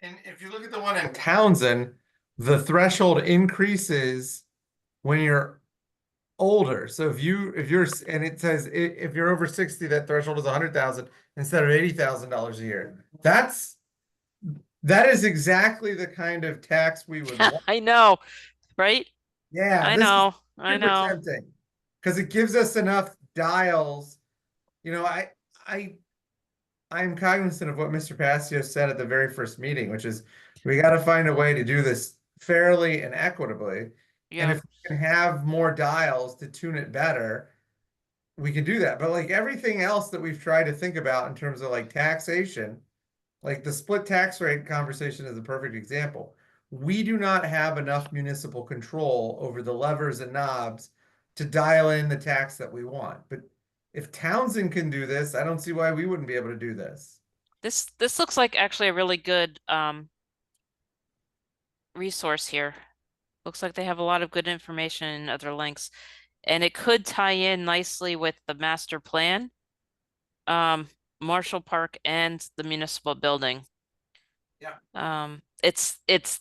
Speaker 1: And if you look at the one in Townsend, the threshold increases when you're older. So and it says if you're over 60, that threshold is 100,000 instead of $80,000 a year. That is exactly the kind of tax we would want.
Speaker 4: I know, right?
Speaker 1: Yeah,
Speaker 4: I
Speaker 1: this is
Speaker 4: know, I
Speaker 1: super
Speaker 4: know.
Speaker 1: tempting because it gives us enough dials. You know, I'm cognizant of what Mr. Passio said at the very first meeting, which is we got to find a way to do this fairly and equitably. And
Speaker 4: Yeah,
Speaker 1: if we can have more dials to tune it better, we can do that. But like everything else that we've tried to think about in terms of like taxation, like the split tax rate conversation is a perfect example. We do not have enough municipal control over the levers and knobs to dial in the tax that we want. But if Townsend can do this, I don't see why we wouldn't be able to do this.
Speaker 4: this looks like actually a really good resource here. Looks like they have a lot of good information and other links. And it could tie in nicely with the master plan, Marshall Park and the municipal building.
Speaker 1: Yeah.
Speaker 4: It's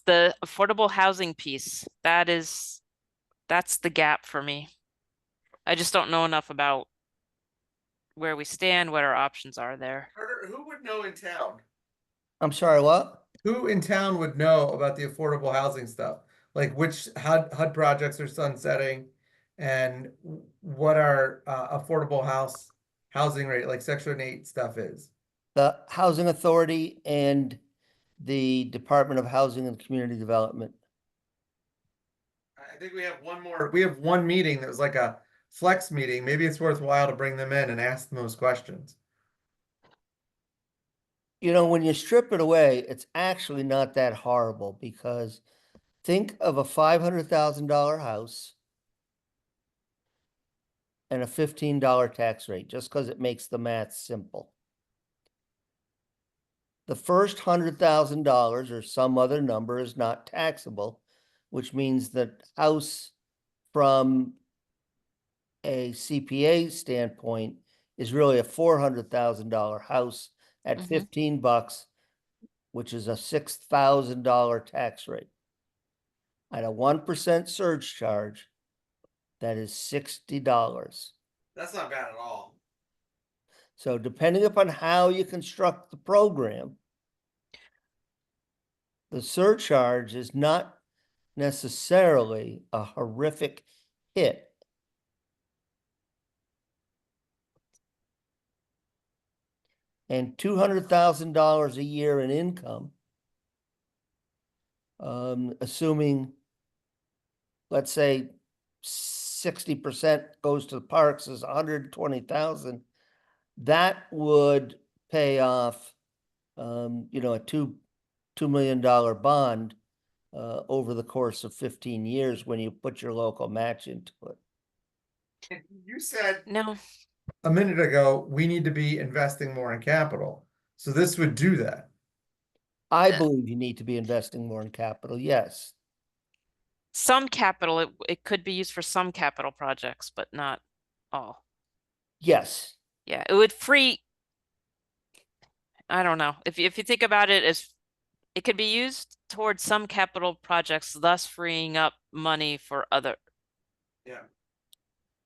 Speaker 4: the affordable housing piece. That's the gap for me. I just don't know enough about where we stand, what our options are there.
Speaker 1: Carter, who would know in town?
Speaker 6: I'm sorry, what?
Speaker 1: Who in town would know about the affordable housing stuff? Like which HUD projects are sunsetting and what our affordable housing rate, like Section 8 stuff is?
Speaker 6: The Housing Authority and the Department of Housing and Community Development.
Speaker 1: I think we have one meeting that was like a flex meeting. Maybe it's worthwhile to bring them in and ask them those questions.
Speaker 6: You know, when you strip it away, it's actually not that horrible because think of a $500,000 house and a $15 tax rate, just because it makes the math simple. The first $100,000 or some other number is not taxable, which means that house from a CPA standpoint is really a $400,000 house at
Speaker 4: Mhm.
Speaker 6: $15, which is a $6,000 tax rate. At a 1% surge charge, that is $60.
Speaker 1: That's not bad at all.
Speaker 6: So depending upon how you construct the program, the surcharge is not necessarily a horrific hit. And $200,000 a year in income, assuming, let's say 60% goes to the parks is 120,000, that would pay off, a $2 million bond over the course of 15 years when you put your local match into it.
Speaker 1: You said
Speaker 4: No,
Speaker 1: a minute ago, we need to be investing more in capital. So this would do that.
Speaker 6: I believe you need to be investing more in capital, yes.
Speaker 4: some capital, it could be used for some capital projects, but not all.
Speaker 6: Yes,
Speaker 4: Yeah, it would free. I don't know. If you think about it as it could be used towards some capital projects, thus freeing up money for other,
Speaker 1: Yeah.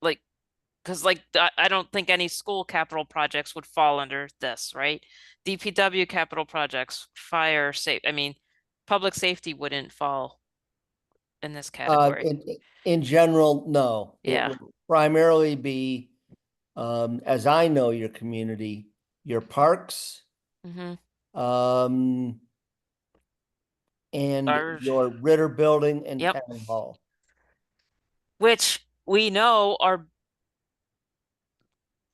Speaker 4: like, because like I don't think any school capital projects would fall under this, right? DPW capital projects, fire safe, I mean, public safety wouldn't fall in this category.
Speaker 6: In general, no. It
Speaker 4: Yeah.
Speaker 6: would primarily be, as I know your community, your parks,
Speaker 4: Mm-hmm.
Speaker 6: and
Speaker 4: Our-
Speaker 6: your Ritter Building and
Speaker 4: Yep.
Speaker 6: Town Hall.
Speaker 4: Which we know are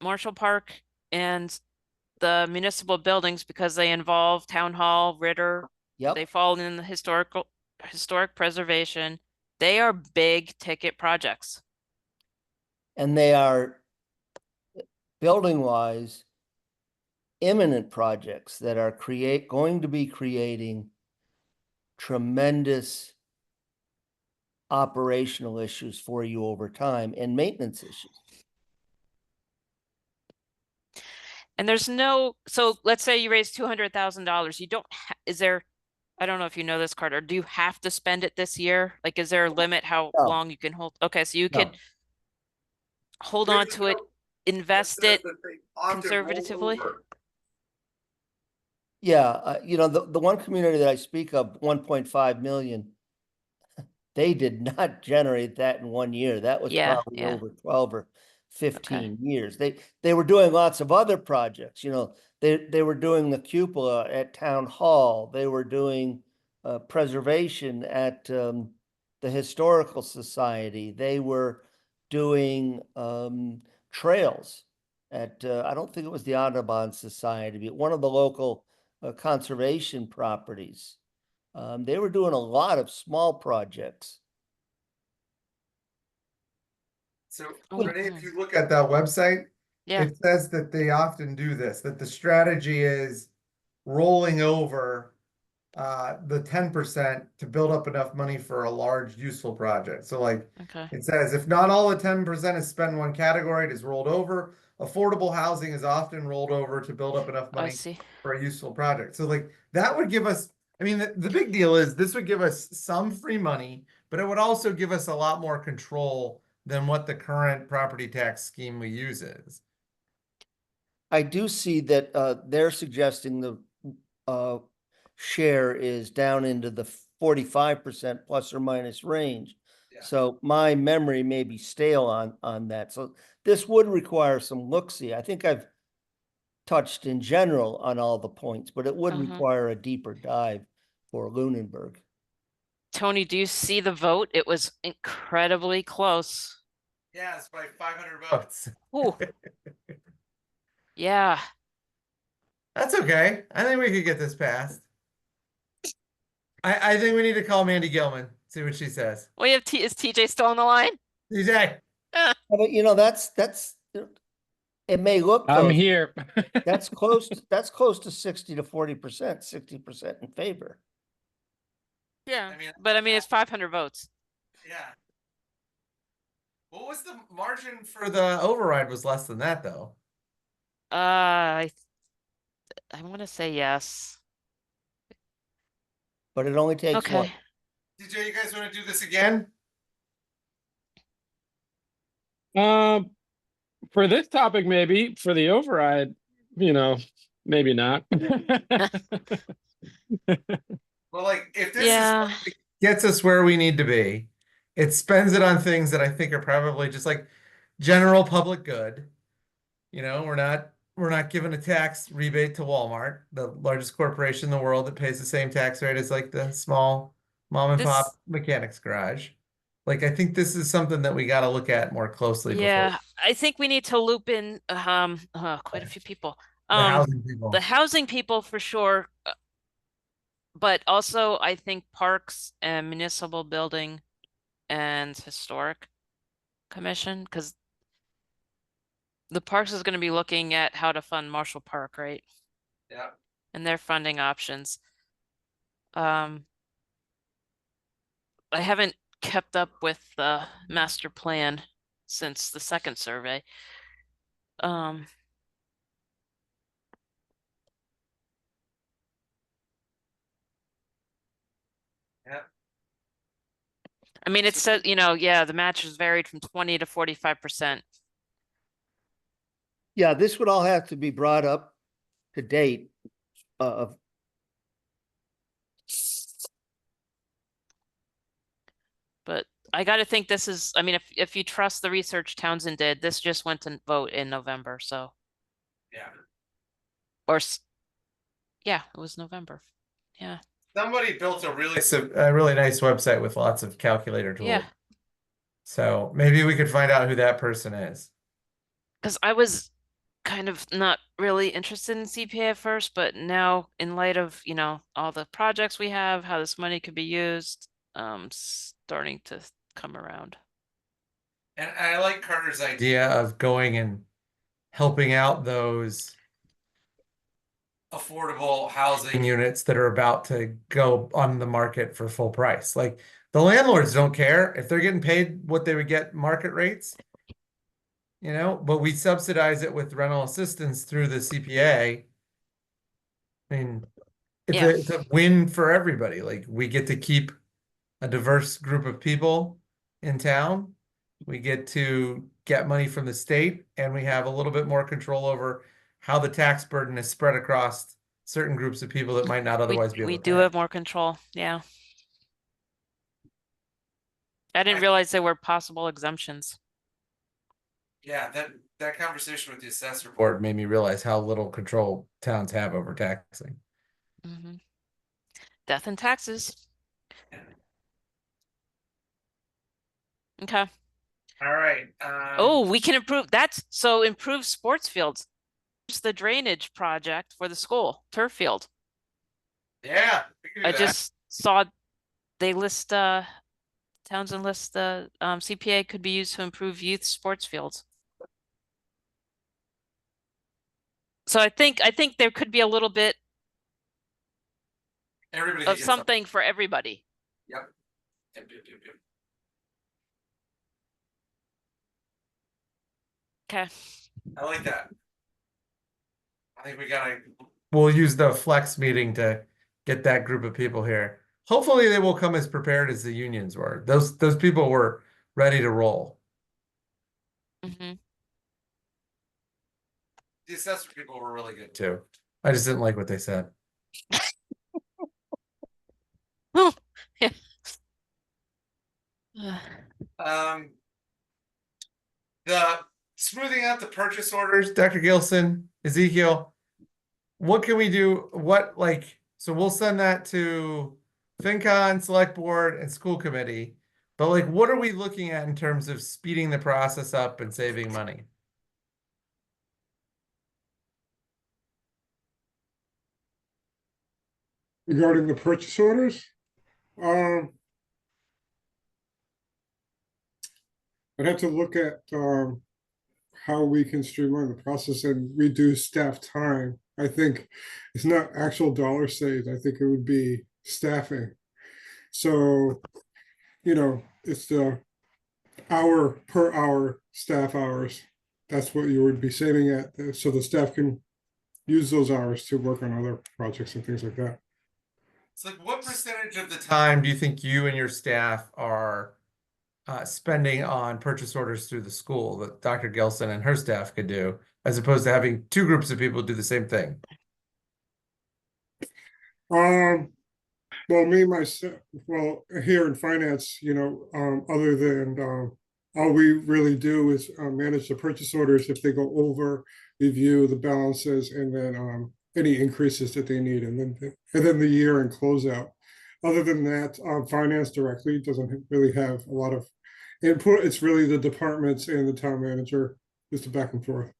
Speaker 4: Marshall Park and the municipal buildings because they involve town hall, Ritter. They
Speaker 6: Yep,
Speaker 4: fall in the historic preservation. They are big ticket projects.
Speaker 6: and they are building wise imminent projects that are going to be creating tremendous operational issues for you over time and maintenance issues.
Speaker 4: And there's no, so let's say you raise $200,000. You don't, is there, I don't know if you know this, Carter, do you have to spend it this year? Like, is there a limit how
Speaker 6: No.
Speaker 4: long you can hold? Okay, so you
Speaker 6: No.
Speaker 4: could hold on to it, invest it conservatively.
Speaker 6: Yeah, the one community that I speak of, 1.5 million, they did not generate that in 1 year. That was
Speaker 4: Yeah,
Speaker 6: probably
Speaker 4: yeah.
Speaker 6: over 12 or 15 years. They were doing lots of other projects, they were doing the cupola at Town Hall. They were doing preservation at the Historical Society. They were doing trails at, I don't think it was the Audubon Society, but one of the local conservation properties. They were doing a lot of small projects.
Speaker 1: So
Speaker 4: Oh,
Speaker 1: Renee,
Speaker 4: hmm.
Speaker 1: if you look at that website,
Speaker 4: Yeah,
Speaker 1: it says that they often do this, that the strategy is rolling over the 10% to build up enough money for a large useful project. So like
Speaker 4: okay.
Speaker 1: it says, if not all the 10% is spent in one category, it is rolled over. Affordable housing is often rolled over to build up enough
Speaker 4: I
Speaker 1: money
Speaker 4: see.
Speaker 1: for a useful project. So like that would give us, I mean, the big deal is this would give us some free money, but it would also give us a lot more control than what the current property tax scheme we use is.
Speaker 6: I do see that they're suggesting the share is down into the 45% plus or minus range.
Speaker 1: Yeah.
Speaker 6: So my memory may be stale on that. So this would require some look-see. I think I've touched in general on all the points, but it would
Speaker 4: Uh-huh.
Speaker 6: require a deeper dive for Lunenburg.
Speaker 4: Tony, do you see the vote? It was incredibly close.
Speaker 1: Yeah, it's by 500 votes.
Speaker 4: Ooh. Yeah.
Speaker 1: That's okay. I think we could get this passed. I think we need to call Mandy Gilman, see what she says.
Speaker 4: We have is TJ still on the line?
Speaker 1: DJ.
Speaker 6: But that's it may look
Speaker 2: I'm
Speaker 6: close.
Speaker 2: here.
Speaker 6: That's close to 60 to 40%, 60% in favor.
Speaker 4: Yeah.
Speaker 1: I mean,
Speaker 4: But I mean, it's 500 votes.
Speaker 1: Yeah. What was the margin for the override was less than that though?
Speaker 4: I want to say yes.
Speaker 6: But it only takes
Speaker 4: Okay.
Speaker 6: one.
Speaker 1: DJ, you guys want to do this again?
Speaker 2: For this topic, maybe. For the override, maybe not.
Speaker 1: Well, like if this
Speaker 4: Yeah.
Speaker 1: is gets us where we need to be, it spends it on things that I think are probably just like general public good. We're not giving a tax rebate to Walmart, the largest corporation in the world that pays the same tax rate as like the small mom and pop
Speaker 4: This,
Speaker 1: mechanics garage. Like I think this is something that we got to look at more closely
Speaker 4: yeah,
Speaker 1: before
Speaker 4: I think we need to loop in quite a few people.
Speaker 1: the housing people.
Speaker 4: The housing people for sure, but also I think parks and municipal building and historic commission, because the parks is going to be looking at how to fund Marshall Park, right?
Speaker 1: Yeah.
Speaker 4: And their funding options. I haven't kept up with the master plan since the second survey.
Speaker 1: Yeah.
Speaker 4: I mean, it said, you know, yeah, the matches varied from 20 to 45%.
Speaker 6: Yeah, this would all have to be brought up to date. Of
Speaker 4: But I gotta think this is, I mean, if you trust the research Townsend did, this just went to vote in November, so,
Speaker 1: Yeah.
Speaker 4: or, yeah, it was November. Yeah,
Speaker 1: Somebody built a really nice website with lots of calculator tools.
Speaker 4: yeah,
Speaker 1: So maybe we could find out who that person is.
Speaker 4: because I was kind of not really interested in CPA at first, but now in light of, you know, all the projects we have, how this money could be used, starting to come around.
Speaker 1: And I like Carter's idea of going and helping out those affordable housing units that are about to go on the market for full price. Like the landlords don't care if they're getting paid what they would get market rates, you know, but we subsidize it with rental assistance through the CPA. I mean,
Speaker 4: Yeah.
Speaker 1: it's a win for everybody. Like we get to keep a diverse group of people in town. We get to get money from the state, and we have a little bit more control over how the tax burden is spread across certain groups of people that might not otherwise be able
Speaker 4: We
Speaker 1: to
Speaker 4: do
Speaker 1: pay.
Speaker 4: have more control, yeah. I didn't realize there were possible exemptions.
Speaker 1: Yeah, that conversation with the assessor board made me realize how little control towns have over taxing.
Speaker 4: Mm-hmm. Death and taxes. Okay.
Speaker 1: All right.
Speaker 4: Oh, we can improve, that's, so improve sports fields. It's the drainage project for the school, turf field.
Speaker 1: Yeah, we can do
Speaker 4: I
Speaker 1: that.
Speaker 4: just saw they list, Townsend lists the, CPA could be used to improve youth sports fields. So I think there could be a little bit
Speaker 1: Everybody
Speaker 4: of
Speaker 1: gets
Speaker 4: something for everybody.
Speaker 1: Yep.
Speaker 4: Okay.
Speaker 1: I like that. I think we'll use the flex meeting to get that group of people here. Hopefully they will come as prepared as the unions were. Those people were ready to roll.
Speaker 4: Mm-hmm.
Speaker 1: The assessor people were really good too. I just didn't like what they said.
Speaker 4: Oh, yeah.
Speaker 1: The smoothing out the purchase orders, Dr. Gilson, Ezekiel, what can we do? So we'll send that to FinCon, Select Board, and School Committee. But like, what are we looking at in terms of speeding the process up and saving money?
Speaker 7: Regarding the purchase orders, I'd have to look at how we can streamline the process and reduce staff time. I think it's not actual dollar saved. I think it would be staffing. So, it's the hour per hour staff hours. That's what you would be saving at, so the staff can use those hours to work on other projects and things like that.
Speaker 1: It's like, what percentage of the time do you think you and your staff are spending on purchase orders through the school that Dr. Gilson and her staff could do, as opposed to having two groups of people do the same thing?
Speaker 7: Well, me myself, well, here in finance, other than all we really do is manage the purchase orders. If they go over, review the balances, and then any increases that they need, and then the year and closeout. Other than that, finance directly doesn't really have a lot of input. It's really the departments and the town manager, just the back and forth.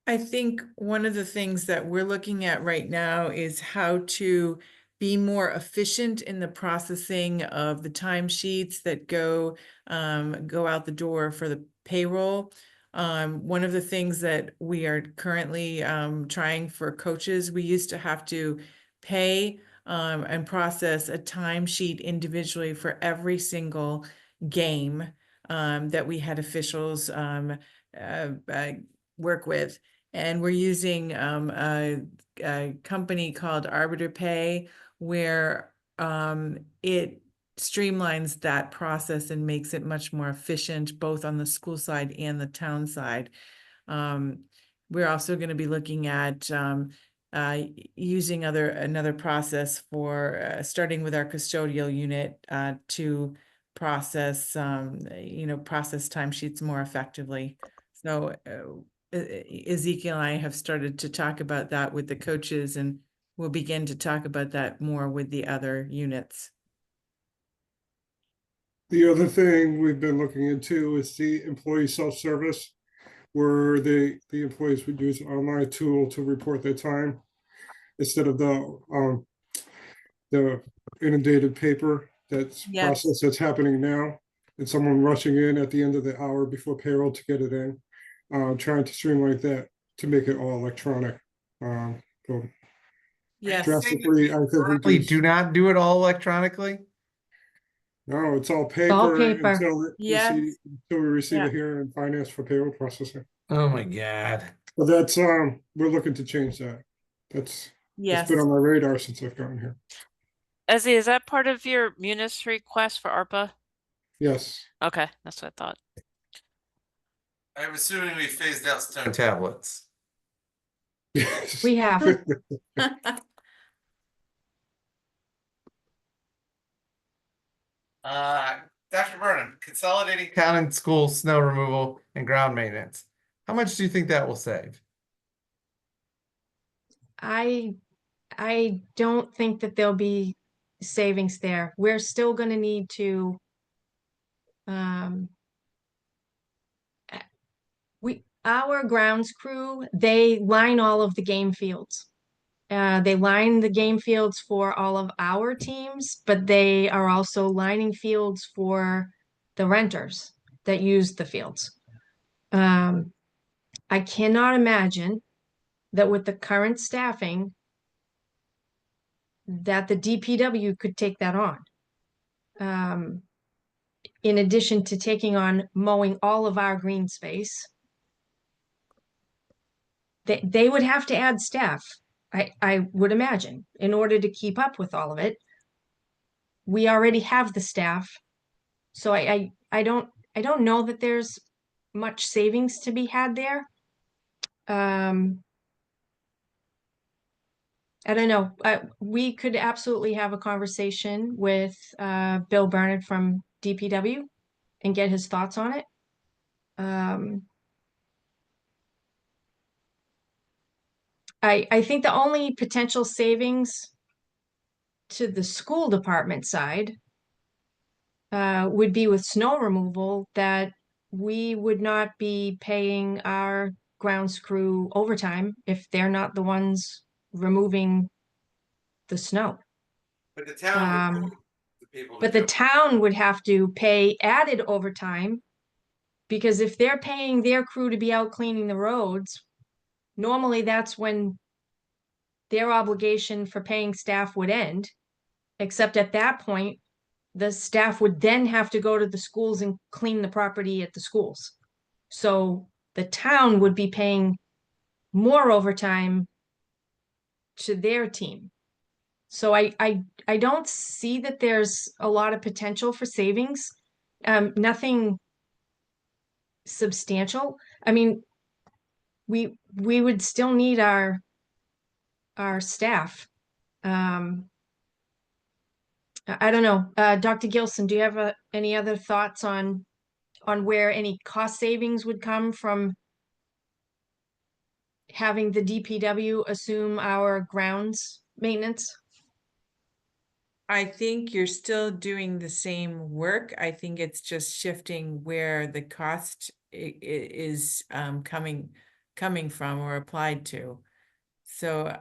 Speaker 3: I think one of the things that we're looking at right now is how to be more efficient in the processing of the timesheets that go out the door for the payroll. One of the things that we are currently trying for coaches, we used to have to pay and process a timesheet individually for every single game that we had officials work with. And we're using a company called Arbiter Pay, where it streamlines that process and makes it much more efficient, both on the school side and the town side. We're also going to be looking at using another process for starting with our custodial unit to process process timesheets more effectively. So Ezekiel and I have started to talk about that with the coaches, and we'll begin to talk about that more with the other units.
Speaker 7: The other thing we've been looking into is the employee self-service, where the employees would use an online tool to report their time instead of the inundated paper
Speaker 3: Yes.
Speaker 7: process that's happening now, and someone rushing in at the end of the hour before payroll to get it in. Trying to streamline that to make it all electronic. So
Speaker 3: Yes.
Speaker 7: drastically, I think
Speaker 1: Currently, do not do it all electronically.
Speaker 7: no, it's all
Speaker 5: all
Speaker 7: paper
Speaker 5: paper.
Speaker 7: until
Speaker 3: Yes.
Speaker 7: we receive
Speaker 3: Yeah.
Speaker 7: it here in finance for payroll processing.
Speaker 1: Oh my God.
Speaker 7: But that's we're looking to change that. It's
Speaker 3: Yes.
Speaker 7: been on my radar since I've gotten here.
Speaker 4: Ezzy, is that part of your Munis request for ARPA?
Speaker 7: Yes.
Speaker 4: Okay, that's what I thought.
Speaker 1: I'm assuming we phased out stone tablets.
Speaker 7: Yes.
Speaker 5: We have.
Speaker 1: Dr. Burnham, consolidating town and school snow removal and ground maintenance. How much do you think that will save?
Speaker 5: I don't think that there'll be savings there. We're still gonna need to our grounds crew, they line all of the game fields. They line the game fields for all of our teams, but they are also lining fields for the renters that use the fields. I cannot imagine that with the current staffing that the DPW could take that on. In addition to taking on mowing all of our green space, they would have to add staff, I would imagine, in order to keep up with all of it. We already have the staff, so I don't know that there's much savings to be had there. I don't know. We could absolutely have a conversation with Bill Burnett from DPW and get his thoughts on it. I think the only potential savings to the school department side would be with snow removal, that we would not be paying our grounds crew overtime if they're not the ones removing the snow.
Speaker 1: But the town would pay the people to
Speaker 5: But
Speaker 1: do
Speaker 5: the
Speaker 1: it.
Speaker 5: town would have to pay added overtime, because if they're paying their crew to be out cleaning the roads, normally that's when their obligation for paying staff would end. Except at that point, the staff would then have to go to the schools and clean the property at the schools. So the town would be paying more overtime to their team. So I don't see that there's a lot of potential for savings. Nothing substantial. I mean, we would still need our staff. I don't know. Dr. Gilson, do you have any other thoughts on where any cost savings would come from having the DPW assume our grounds maintenance?
Speaker 3: I think you're still doing the same work. I think it's just shifting where the cost is coming from or applied to. So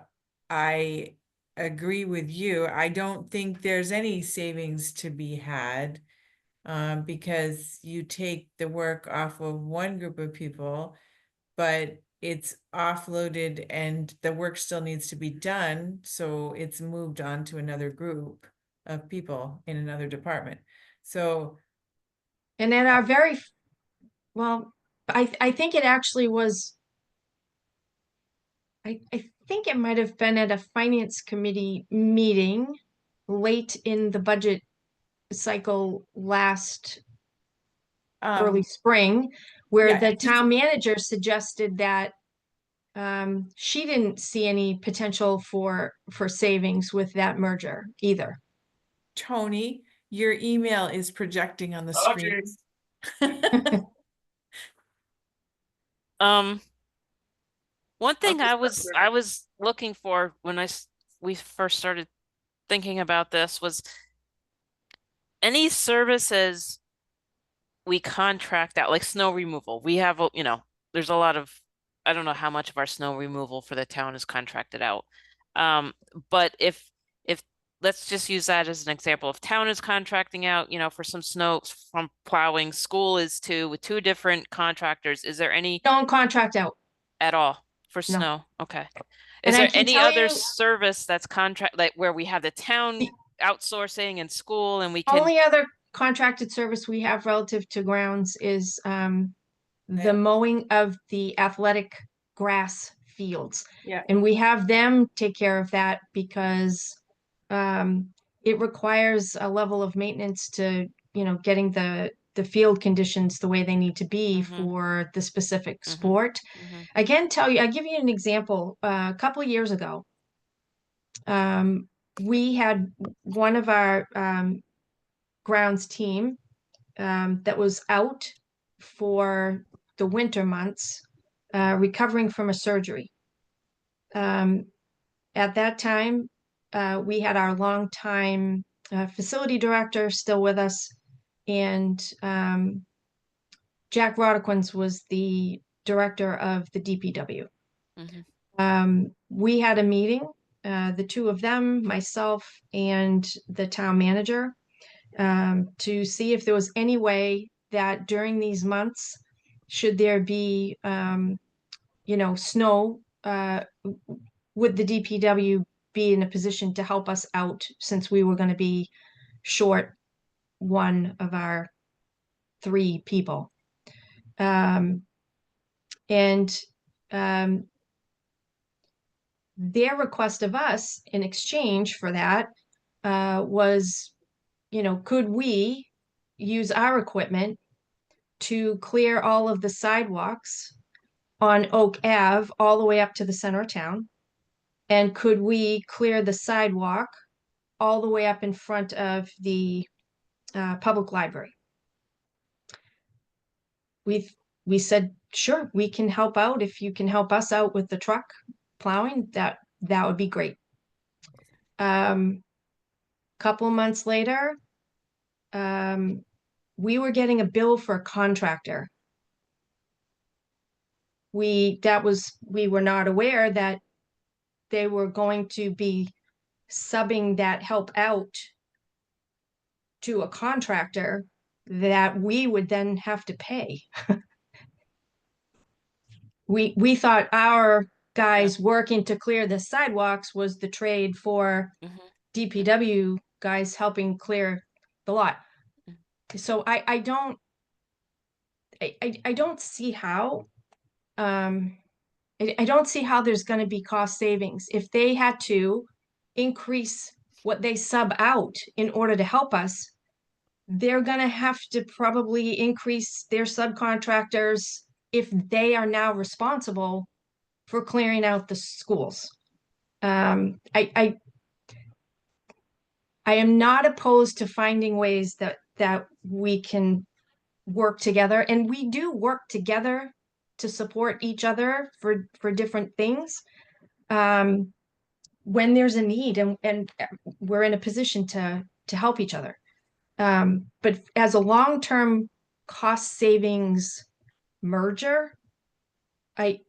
Speaker 3: I agree with you. I don't think there's any savings to be had because you take the work off of one group of people, but it's offloaded and the work still needs to be done. So it's moved on to another group of people in another department. So,
Speaker 5: And at our well, I think it actually was, I think it might have been at a finance committee meeting late in the budget cycle last early
Speaker 3: Um,
Speaker 5: spring, where
Speaker 3: yeah,
Speaker 5: the
Speaker 3: just-
Speaker 5: town manager suggested that she didn't see any potential for savings with that merger either.
Speaker 3: Tony, your email is projecting on the
Speaker 1: Okay.
Speaker 3: screen.
Speaker 4: One thing
Speaker 1: Okay,
Speaker 4: I was looking for when we first started thinking about this was any services we contract out, like snow removal. We have, you know, there's a lot of, I don't know how much of our snow removal for the town is contracted out. But if let's just use that as an example. If town is contracting out, you know, for some snow from plowing, school is too, with two different contractors, is there any
Speaker 5: Don't contract out.
Speaker 4: at all for
Speaker 5: No.
Speaker 4: snow? Okay.
Speaker 5: And
Speaker 4: Is
Speaker 5: I
Speaker 4: there
Speaker 5: can
Speaker 4: any
Speaker 5: tell
Speaker 4: other
Speaker 5: you-
Speaker 4: service that's contract, like where we have the town
Speaker 5: The-
Speaker 4: outsourcing and school and we can,
Speaker 5: Only other contracted service we have relative to grounds is the
Speaker 3: Right.
Speaker 5: mowing of the athletic grass fields.
Speaker 3: Yeah.
Speaker 5: And we have them take care of that because it requires a level of maintenance to, you know, getting the field conditions the way they need to be
Speaker 4: Mhm.
Speaker 5: for the specific
Speaker 4: Mhm.
Speaker 5: sport.
Speaker 4: Mhm.
Speaker 5: I can tell you, I give you an example. A couple of years ago, we had one of our grounds team that was out for the winter months, recovering from a surgery. At that time, we had our longtime facility director still with us, and Jack Rodequins was the director of the DPW. We had a meeting, the two of them, myself, and the town manager, to see if there was any way that during these months, should there be, you know, snow, would the DPW be in a position to help us out since we were going to be short one of our 3 people. And their request of us in exchange for that was, you know, could we use our equipment to clear all of the sidewalks on Oak Ave all the way up to the center of town? And could we clear the sidewalk all the way up in front of the public library? We said, sure, we can help out. If you can help us out with the truck plowing, that would be great. Couple months later, we were getting a bill for a contractor. We were not aware that they were going to be subbing that help out to a contractor that we would then have to pay. We thought our guys working to clear the sidewalks was the trade for
Speaker 4: Mhm.
Speaker 5: DPW guys helping clear the lot. So I don't see how I don't see how there's going to be cost savings if they had to increase what they sub out in order to help us. They're going to have to probably increase their subcontractors if they are now responsible for clearing out the schools. I am not opposed to finding ways that we can work together, and we do work together to support each other for different things when there's a need and we're in a position to help each other. But as a long-term cost savings merger, I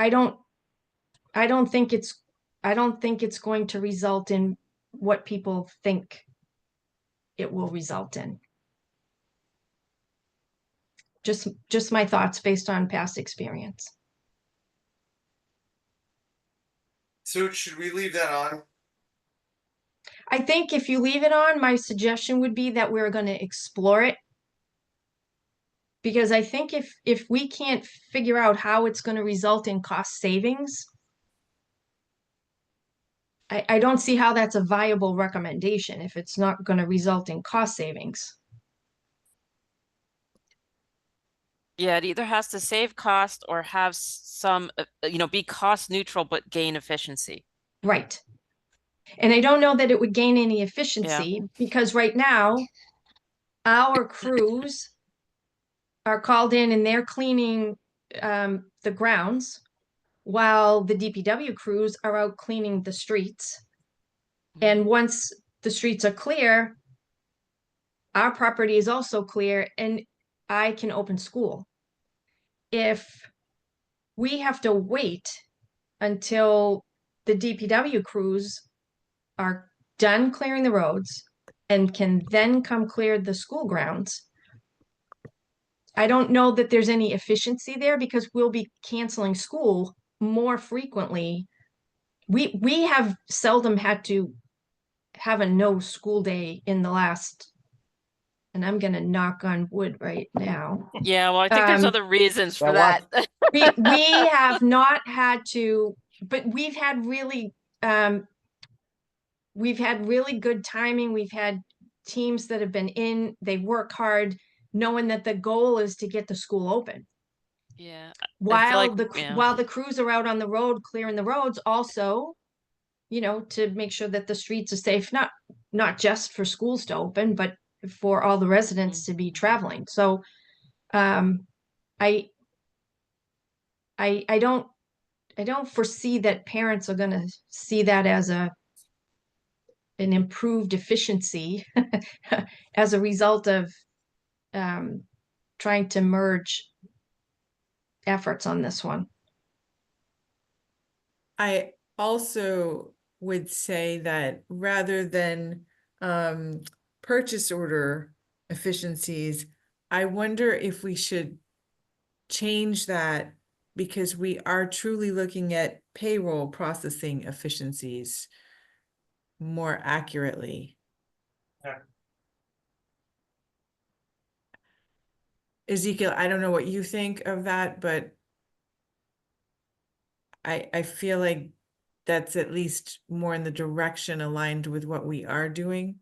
Speaker 5: don't think it's going to result in what people think it will result in. Just my thoughts based on past experience.
Speaker 1: So should we leave that on?
Speaker 5: I think if you leave it on, my suggestion would be that we're going to explore it. Because I think if we can't figure out how it's going to result in cost savings, I don't see how that's a viable recommendation if it's not gonna result in cost savings.
Speaker 4: Yeah, it either has to save cost or have some, be cost neutral but gain efficiency.
Speaker 5: Right. And I don't know that it would gain any efficiency because right now our crews are called in and they're cleaning the grounds while the DPW crews are out cleaning the streets. And once the streets are clear, our property is also clear and I can open school. If we have to wait until the DPW crews are done clearing the roads and can then come clear the school grounds, I don't know that there's any efficiency there because we'll be canceling school more frequently. We have seldom had to have a no school day in the last, and I'm gonna knock on wood right now.
Speaker 4: Yeah, well, I think there's other reasons for
Speaker 6: Yeah,
Speaker 4: that.
Speaker 5: We have not had to, but we've had really good timing. We've had teams that have been in, they work hard, knowing that the goal is to get the school open.
Speaker 4: Yeah.
Speaker 5: While the crews are out on the road clearing the roads, also, to make sure that the streets are safe, not just for schools to open, but for all the residents to be traveling. So I don't foresee that parents are gonna see that as an improved efficiency as a result of trying to merge efforts on this one.
Speaker 3: I also would say that rather than purchase order efficiencies, I wonder if we should change that because we are truly looking at payroll processing efficiencies more accurately.
Speaker 1: Yeah.
Speaker 3: Ezekiel, I don't know what you think of that, but I feel like that's at least more in the direction aligned with what we are doing.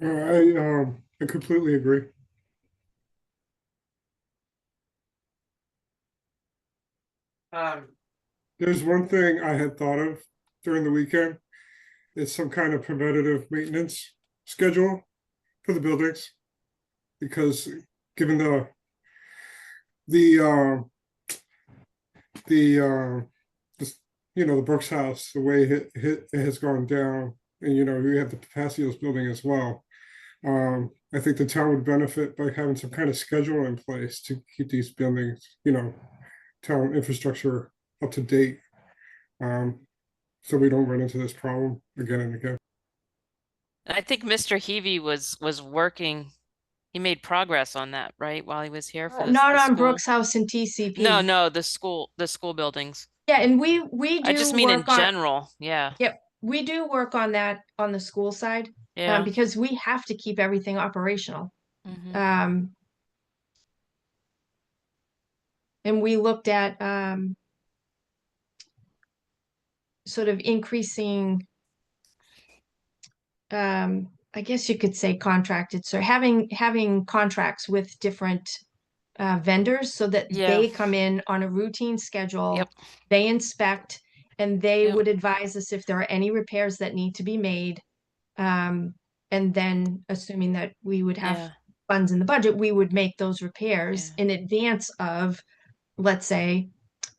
Speaker 7: I completely agree. There's one thing I had thought of during the weekend. It's some kind of preventative maintenance schedule for the buildings. Because given the the Brooks House, the way it has gone down, and you have the Papacios building as well. I think the town would benefit by having some kind of schedule in place to keep these buildings, town infrastructure up to date. So we don't run into this problem again and again.
Speaker 4: I think Mr. Heavey was working. He made progress on that, right, while he was here for
Speaker 5: Not
Speaker 4: the
Speaker 5: on
Speaker 4: school?
Speaker 5: Brooks House and TCP.
Speaker 4: No, the school buildings.
Speaker 5: Yeah, and we do
Speaker 4: I just mean in
Speaker 5: work on,
Speaker 4: general. Yeah.
Speaker 5: yep, we do work on that on the school side,
Speaker 4: Yeah.
Speaker 5: because we have to keep everything operational.
Speaker 4: Mhm.
Speaker 5: And we looked at sort of increasing, I guess you could say contracted, so having contracts with different vendors so that
Speaker 4: Yeah.
Speaker 5: they come in on a routine schedule.
Speaker 4: Yep.
Speaker 5: They inspect and they
Speaker 4: Yep.
Speaker 5: would advise us if there are any repairs that need to be made. And then assuming that we would have
Speaker 4: Yeah.
Speaker 5: funds in the budget, we would make those repairs
Speaker 4: Yeah.
Speaker 5: in advance of, let's say,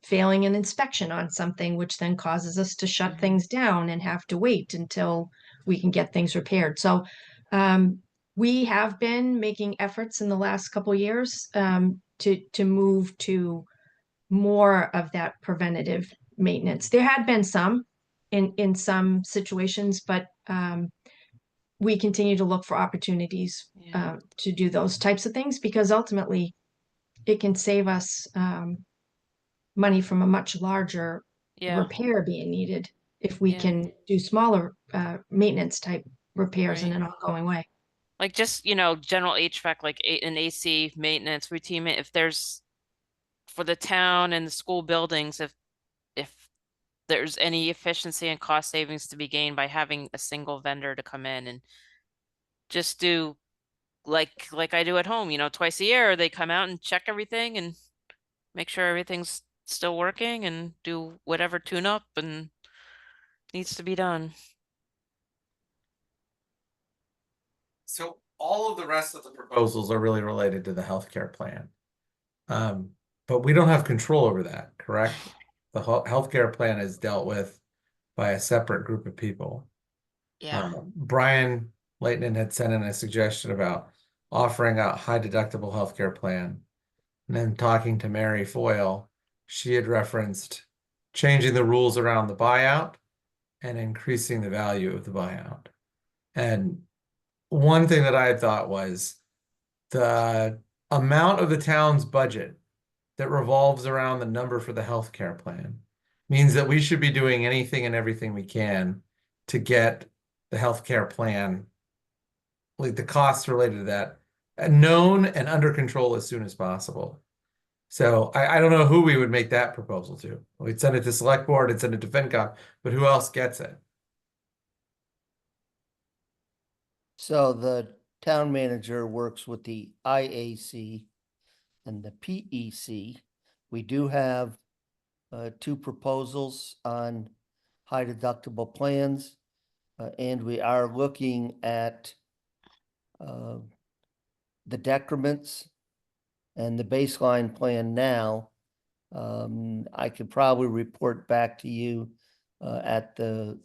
Speaker 5: failing an inspection on something, which then causes us to shut
Speaker 4: Mhm.
Speaker 5: things down and have to wait until we can get things repaired. So we have been making efforts in the last couple years to move to more of that preventative maintenance. There had been some in some situations, but we continue to look for opportunities
Speaker 4: Yeah.
Speaker 5: to do those types of things because ultimately it can save us money from a much larger
Speaker 4: Yeah.
Speaker 5: repair being needed if we
Speaker 4: Yeah.
Speaker 5: can do smaller maintenance type repairs in
Speaker 4: Right.
Speaker 5: an ongoing way.
Speaker 4: Like just, general HVAC, like an AC maintenance routine, if there's for the town and the school buildings, if there's any efficiency and cost savings to be gained by having a single vendor to come in and just do like I do at home, twice a year, they come out and check everything and make sure everything's still working and do whatever tune up and needs to be done.
Speaker 1: So all of the rest of the proposals are really related to the healthcare plan. But we don't have control over that, correct? The healthcare plan is dealt with by a separate group of people. Brian Leighton had sent in a suggestion about offering a high deductible healthcare plan. And then talking to Mary Foyle, she had referenced changing the rules around the buyout and increasing the value of the buyout. And one thing that I had thought was the amount of the town's budget that revolves around the number for the healthcare plan means that we should be doing anything and everything we can to get the healthcare plan, like the costs related to that, known and under control as soon as possible. So I don't know who we would make that proposal to. We'd send it to select board, and send it to FinCom, but who else gets it?
Speaker 6: So the town manager works with the IAC and the PEC. We do have two proposals on high deductible plans. And we are looking at the decrements and the baseline plan now. I could probably report back to you at the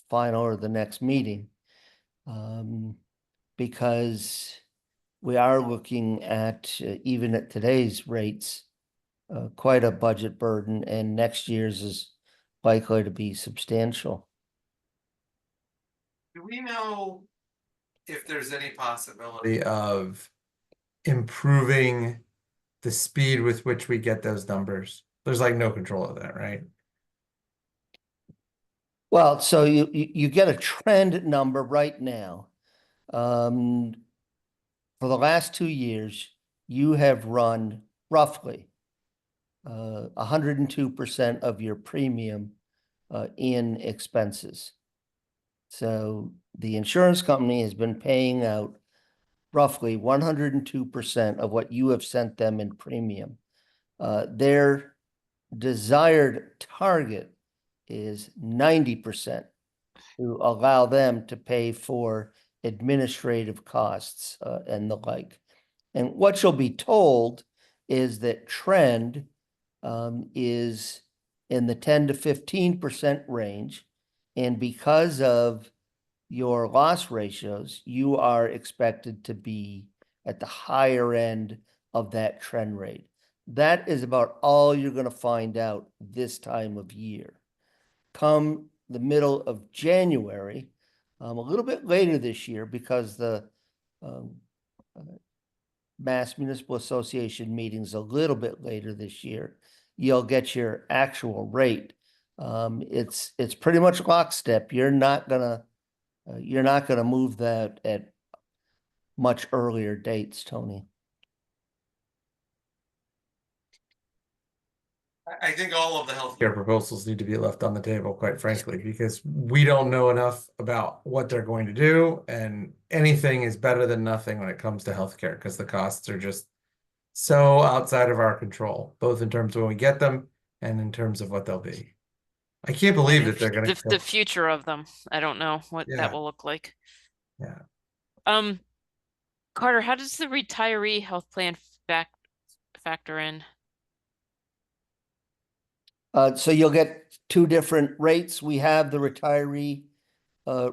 Speaker 6: final or the next meeting. Because we are looking at, even at today's rates, quite a budget burden, and next year's is likely to be substantial.
Speaker 1: Do we know if there's any possibility of improving the speed with which we get those numbers? There's like no control of that, right?
Speaker 6: Well, so you get a trend number right now. For the last 2 years, you have run roughly 102% of your premium in expenses. So the insurance company has been paying out roughly 102% of what you have sent them in premium. Their desired target is 90% to allow them to pay for administrative costs and the like. And what you'll be told is that trend is in the 10 to 15% range. And because of your loss ratios, you are expected to be at the higher end of that trend rate. That is about all you're going to find out this time of year. Come the middle of January, a little bit later this year, because the Mass Municipal Association meeting's a little bit later this year, you'll get your actual rate. It's pretty much lockstep. You're not gonna move that at much earlier dates, Tony.
Speaker 1: I think all of the healthcare proposals need to be left on the table, quite frankly, because we don't know enough about what they're going to do, and anything is better than nothing when it comes to healthcare, because the costs are just so outside of our control, both in terms of when we get them and in terms of what they'll be. I can't believe that they're going to
Speaker 4: The future of them. I don't know what
Speaker 1: Yeah.
Speaker 4: that will look like.
Speaker 1: Yeah.
Speaker 4: Carter, how does the retiree health plan factor in?
Speaker 6: So you'll get two different rates. We have the retiree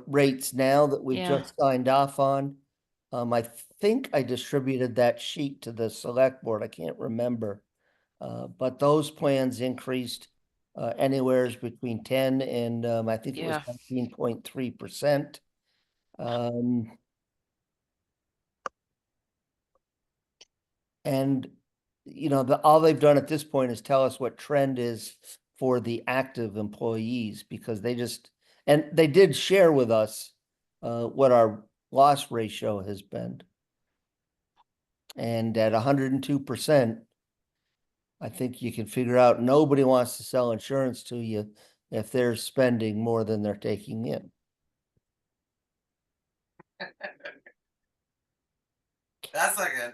Speaker 6: rates now that we've
Speaker 4: Yeah.
Speaker 6: just signed off on. I think I distributed that sheet to the select board. I can't remember. But those plans increased anywhere between 10 and I think it was
Speaker 4: Yeah.
Speaker 6: 17.3%. And you know, all they've done at this point is tell us what trend is for the active employees, because they did share with us what our loss ratio has been. And at 102%, I think you can figure out nobody wants to sell insurance to you if they're spending more than they're taking in.
Speaker 1: That's not good.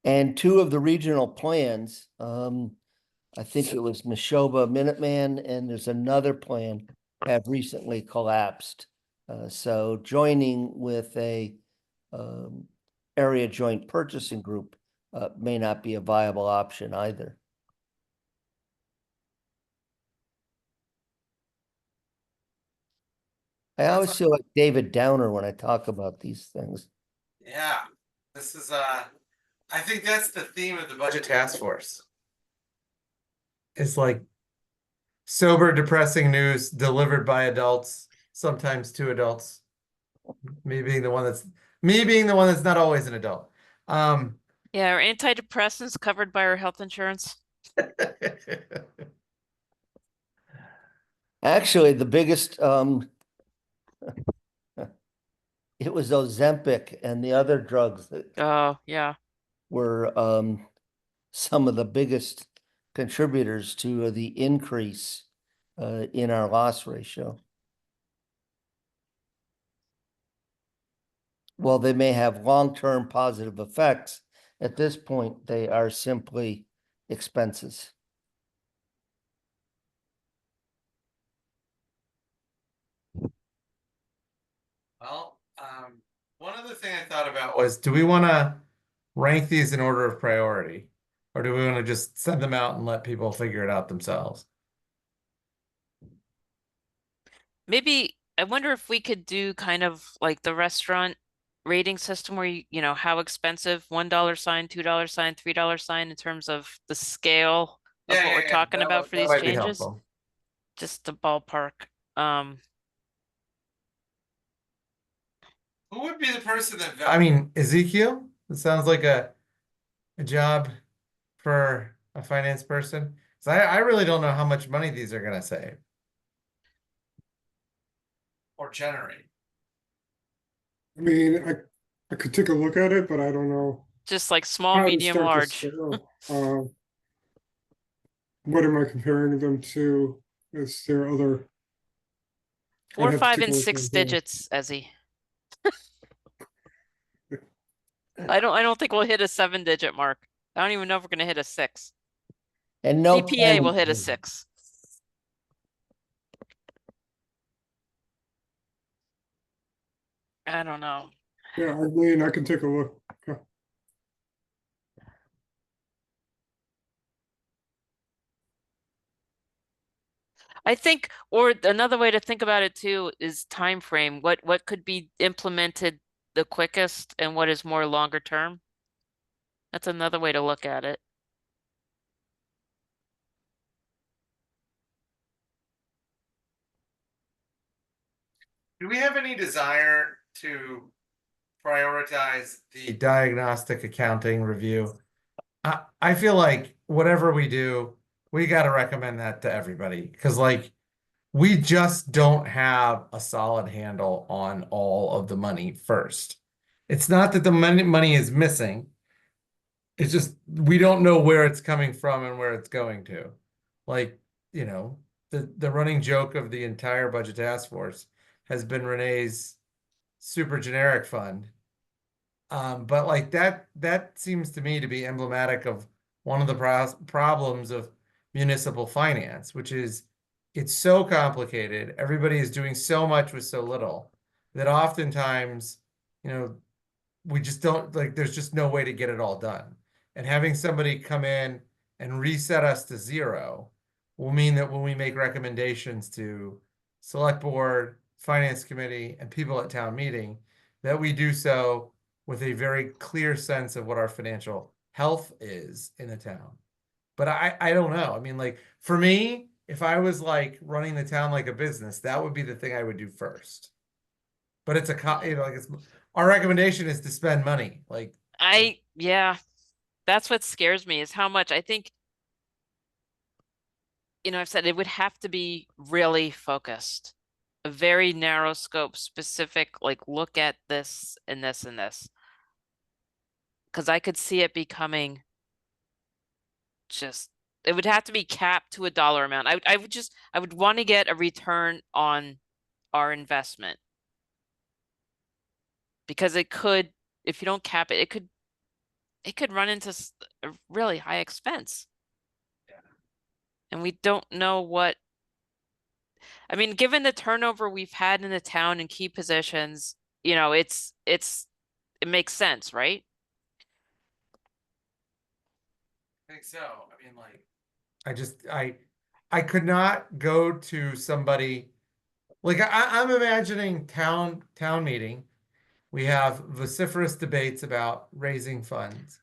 Speaker 6: And two of the regional plans, I think it was Neshoba Minuteman, and there's another plan have recently collapsed. So joining with a area joint purchasing group may not be a viable option either. I
Speaker 1: That's
Speaker 6: always
Speaker 1: what-
Speaker 6: feel like David Downer when I talk about these things.
Speaker 1: Yeah, this is I think that's the theme of the budget task force. It's like sober, depressing news delivered by adults, sometimes to adults. Me being the one that's not always an adult.
Speaker 4: Yeah, are antidepressants covered by our health insurance?
Speaker 6: Actually, the biggest it was Ozempic and the other drugs that
Speaker 4: Oh, yeah.
Speaker 6: were some of the biggest contributors to the increase in our loss ratio. While they may have long-term positive effects, at this point, they are simply expenses.
Speaker 1: Well, one other thing I thought about was, do we want to rank these in order of priority? Or do we want to just send them out and let people figure it out themselves?
Speaker 4: Maybe, I wonder if we could do kind of like the restaurant rating system where you know, how expensive, $1 sign, $2 sign, $3 sign in terms of the scale of what we're talking about for
Speaker 1: That
Speaker 4: these
Speaker 1: might be
Speaker 4: changes.
Speaker 1: helpful.
Speaker 4: Just the ballpark.
Speaker 1: Who would be the person that, I mean, Ezekiel? It sounds like a job for a finance person. So I really don't know how much money these are gonna save. Or generate.
Speaker 7: I mean, I could take a look at it, but I don't know
Speaker 4: Just like small,
Speaker 7: how to
Speaker 4: medium,
Speaker 7: start to
Speaker 4: large.
Speaker 7: scale. What am I comparing them to? Is there other? I'd
Speaker 4: 4,
Speaker 7: have to
Speaker 4: 5,
Speaker 7: take a
Speaker 4: and
Speaker 7: look
Speaker 4: 6
Speaker 7: at that.
Speaker 4: digits, Ezzy. I don't think we'll hit a 7-digit mark. I don't even know if we're gonna hit a 6.
Speaker 6: And no
Speaker 4: CPA will
Speaker 6: 10
Speaker 4: hit a
Speaker 6: digits.
Speaker 4: 6. I don't know.
Speaker 7: Yeah, I mean, I can take a look. Yeah.
Speaker 4: I think, or another way to think about it too is time frame. What could be implemented the quickest and what is more longer term? That's another way to look at it.
Speaker 1: Do we have any desire to prioritize the diagnostic accounting review? I feel like whatever we do, we got to recommend that to everybody because, like, we just don't have a solid handle on all of the money first. It's not that the money is missing. It's just we don't know where it's coming from and where it's going to. Like, you know, the running joke of the entire budget task force has been Renee's super generic fund. But like that seems to me to be emblematic of one of the problems of municipal finance, which is it's so complicated. Everybody is doing so much with so little that oftentimes, you know, we just don't like there's just no way to get it all done. And having somebody come in and reset us to zero will mean that when we make recommendations to select board, finance committee, and people at town meeting, that we do so with a very clear sense of what our financial health is in the town. But I don't know. I mean, like for me, if I was like running the town like a business, that would be the thing I would do first. But it's you know, like it's our recommendation is to spend money. Like
Speaker 4: Yeah, that's what scares me is how much I think, you know, I've said it would have to be really focused. A very narrow scope, specific, like look at this and this and this. Because I could see it becoming just it would have to be capped to a dollar amount. I would want to get a return on our investment. Because it could, if you don't cap it, it could run into a really high expense.
Speaker 1: Yeah.
Speaker 4: And we don't know what, I mean, given the turnover we've had in the town in key positions, you know, it makes sense, right?
Speaker 1: I think so. I mean, like, I could not go to somebody, like, I'm imagining town meeting. We have vociferous debates about raising funds.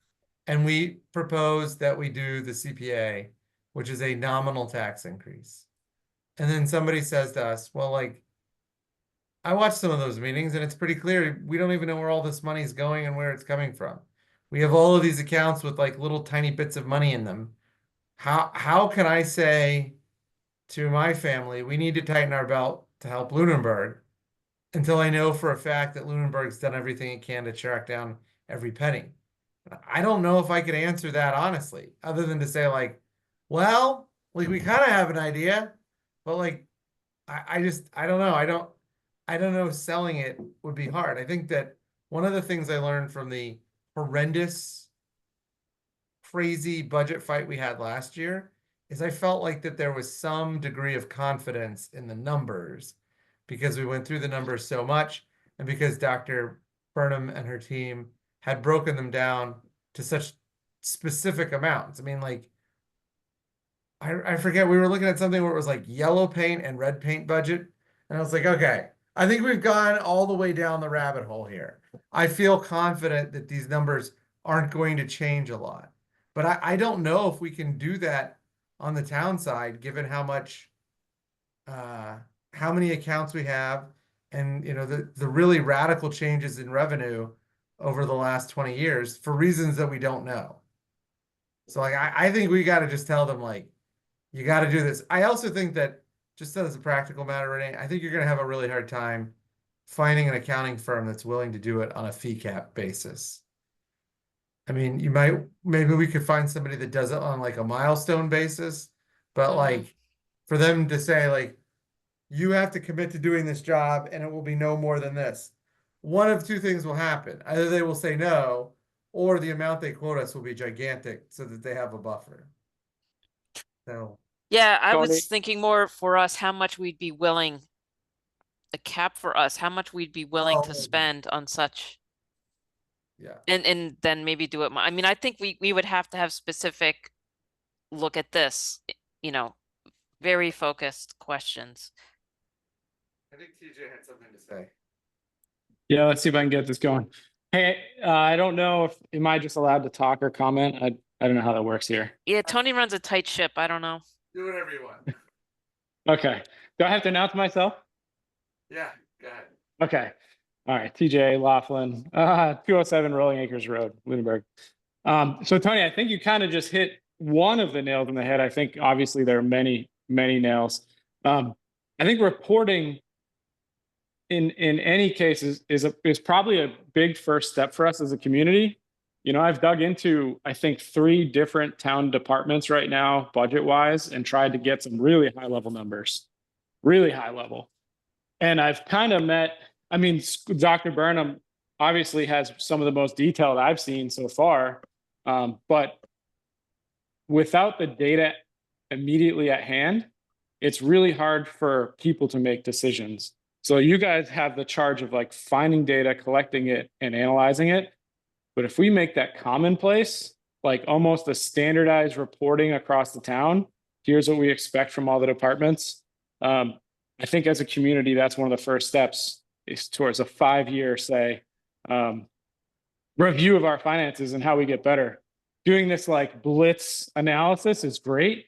Speaker 1: And we propose that we do the CPA, which is a nominal tax increase. And then somebody says to us, well, like, I watched some of those meetings and it's pretty clear we don't even know where all this money is going and where it's coming from. We have all of these accounts with like little tiny bits of money in them. How can I say to my family, we need to tighten our belt to help Lunenburg until I know for a fact that Lunenburg's done everything it can to track down every penny? I don't know if I could answer that honestly, other than to say like, well, like we kind of have an idea, but like, I don't know. I don't know if selling it would be hard. I think that one of the things I learned from the horrendous, crazy budget fight we had last year is I felt like that there was some degree of confidence in the numbers because we went through the numbers so much and because Dr. Burnham and her team had broken them down to such specific amounts. I mean, like, I forget, we were looking at something where it was like yellow paint and red paint budget. And I was like, okay, I think we've gone all the way down the rabbit hole here. I feel confident that these numbers aren't going to change a lot. But I don't know if we can do that on the town side, given how much, how many accounts we have and, you know, the really radical changes in revenue over the last 20 years for reasons that we don't know. So like, I think we got to just tell them like, you got to do this. I also think that just as a practical matter, Renee, I think you're going to have a really hard time finding an accounting firm that's willing to do it on a fee cap basis. I mean, maybe we could find somebody that does it on like a milestone basis, but like for them to say like, you have to commit to doing this job and it will be no more than this. One of two things will happen. Either they will say no, or the amount they quote us will be gigantic so that they have a buffer. So,
Speaker 4: Yeah, I
Speaker 2: Tony-
Speaker 4: was thinking more for us, how much we'd be willing, a cap for us, how much we'd be willing to
Speaker 1: Oh.
Speaker 4: spend on such,
Speaker 1: yeah.
Speaker 4: and then maybe do it. I mean, I think we would have to have specific look at this, you know, very focused questions.
Speaker 1: I think TJ had something to say.
Speaker 2: Yeah, let's see if I can get this going. Hey, I don't know if, am I just allowed to talk or comment? I don't know how that works here.
Speaker 4: Yeah, Tony runs a tight ship. I don't know.
Speaker 1: Do whatever you want.
Speaker 2: Okay. Do I have to announce myself?
Speaker 1: Yeah, go ahead.
Speaker 2: Okay. All right. TJ Laughlin, 207 Rolling Acres Road, Lunenburg. So Tony, I think you kind of just hit one of the nails on the head. I think obviously there are many, many nails. I think reporting in any case is probably a big first step for us as a community. You know, I've dug into, I think, 3 different town departments right now, budget wise, and tried to get some really high level numbers, really high level. And I've kind of met, I mean, Dr. Burnham obviously has some of the most detailed I've seen so far. But without the data immediately at hand, it's really hard for people to make decisions. So you guys have the charge of like finding data, collecting it, and analyzing it. But if we make that commonplace, like almost a standardized reporting across the town, here's what we expect from all the departments. I think as a community, that's one of the first steps is towards a 5-year, say, review of our finances and how we get better. Doing this like blitz analysis is great,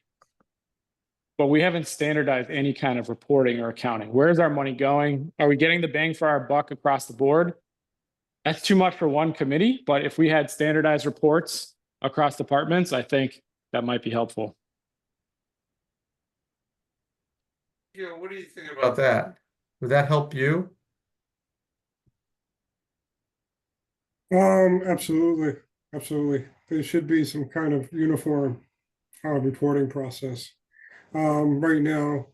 Speaker 2: but we haven't standardized any kind of reporting or accounting. Where's our money going? Are we getting the bang for our buck across the board? That's too much for one committee, but if we had standardized reports across departments, I think that might be helpful.
Speaker 1: Yeah, what do you think about that? Would that help you?
Speaker 7: Absolutely, absolutely. There should be some kind of uniform reporting process. Right now,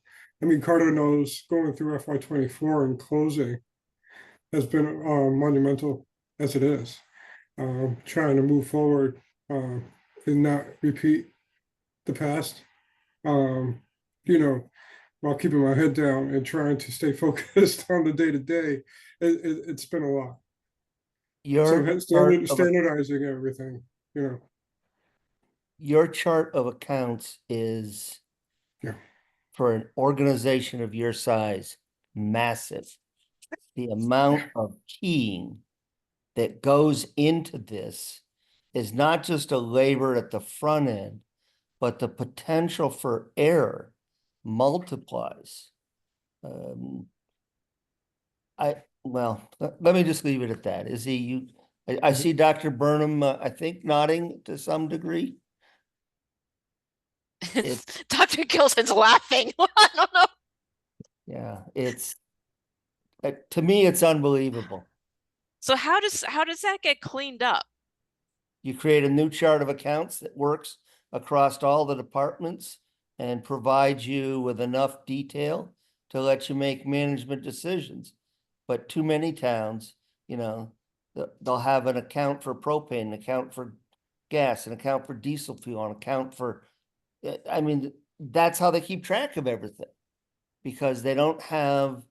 Speaker 7: I mean, Carter knows going through FY24 and closing has been monumental as it is. Trying to move forward and not repeat the past. You know, while keeping my head down and trying to stay focused on the day to day, it's been a lot. So
Speaker 6: Your
Speaker 7: standardizing everything, you know.
Speaker 6: your chart of accounts is,
Speaker 7: Yeah.
Speaker 6: for an organization of your size, massive. The amount of keying that goes into this is not just a labor at the front end, but the potential for error multiplies. Let me just leave it at that. Is he, I see Dr. Burnham, I think nodding to some degree.
Speaker 4: Dr. Gilson's laughing. I don't know.
Speaker 6: Yeah, to me, it's unbelievable.
Speaker 4: So how does that get cleaned up?
Speaker 6: You create a new chart of accounts that works across all the departments and provides you with enough detail to let you make management decisions. But too many towns, you know, they'll have an account for propane, an account for gas, an account for diesel fuel, an account for, I mean, that's how they keep track of everything. Because they don't have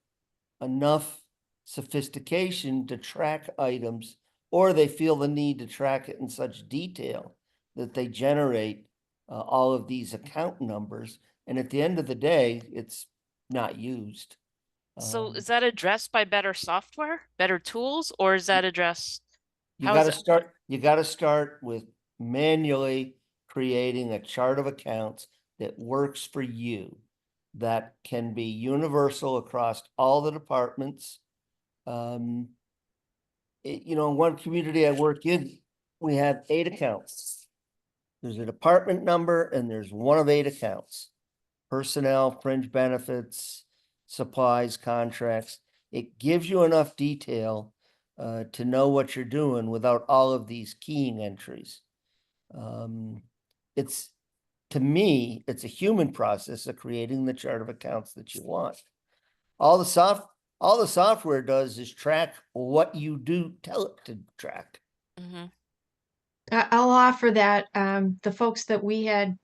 Speaker 6: enough sophistication to track items, or they feel the need to track it in such detail that they generate all of these account numbers. And at the end of the day, it's not used.
Speaker 4: So is that addressed by better software, better tools, or is that addressed?
Speaker 6: You
Speaker 4: how is
Speaker 6: gotta start with manually creating a chart of accounts that works for you, that can be universal across all the departments. You know, in one community I work in, we have 8 accounts. There's a department number and there's one of 8 accounts. Personnel, fringe benefits, supplies, contracts. It gives you enough detail to know what you're doing without all of these keying entries. To me, it's a human process of creating the chart of accounts that you want. All the software does is track what you do, tell it to track.
Speaker 4: Mhm.
Speaker 5: I'll offer that the folks that we had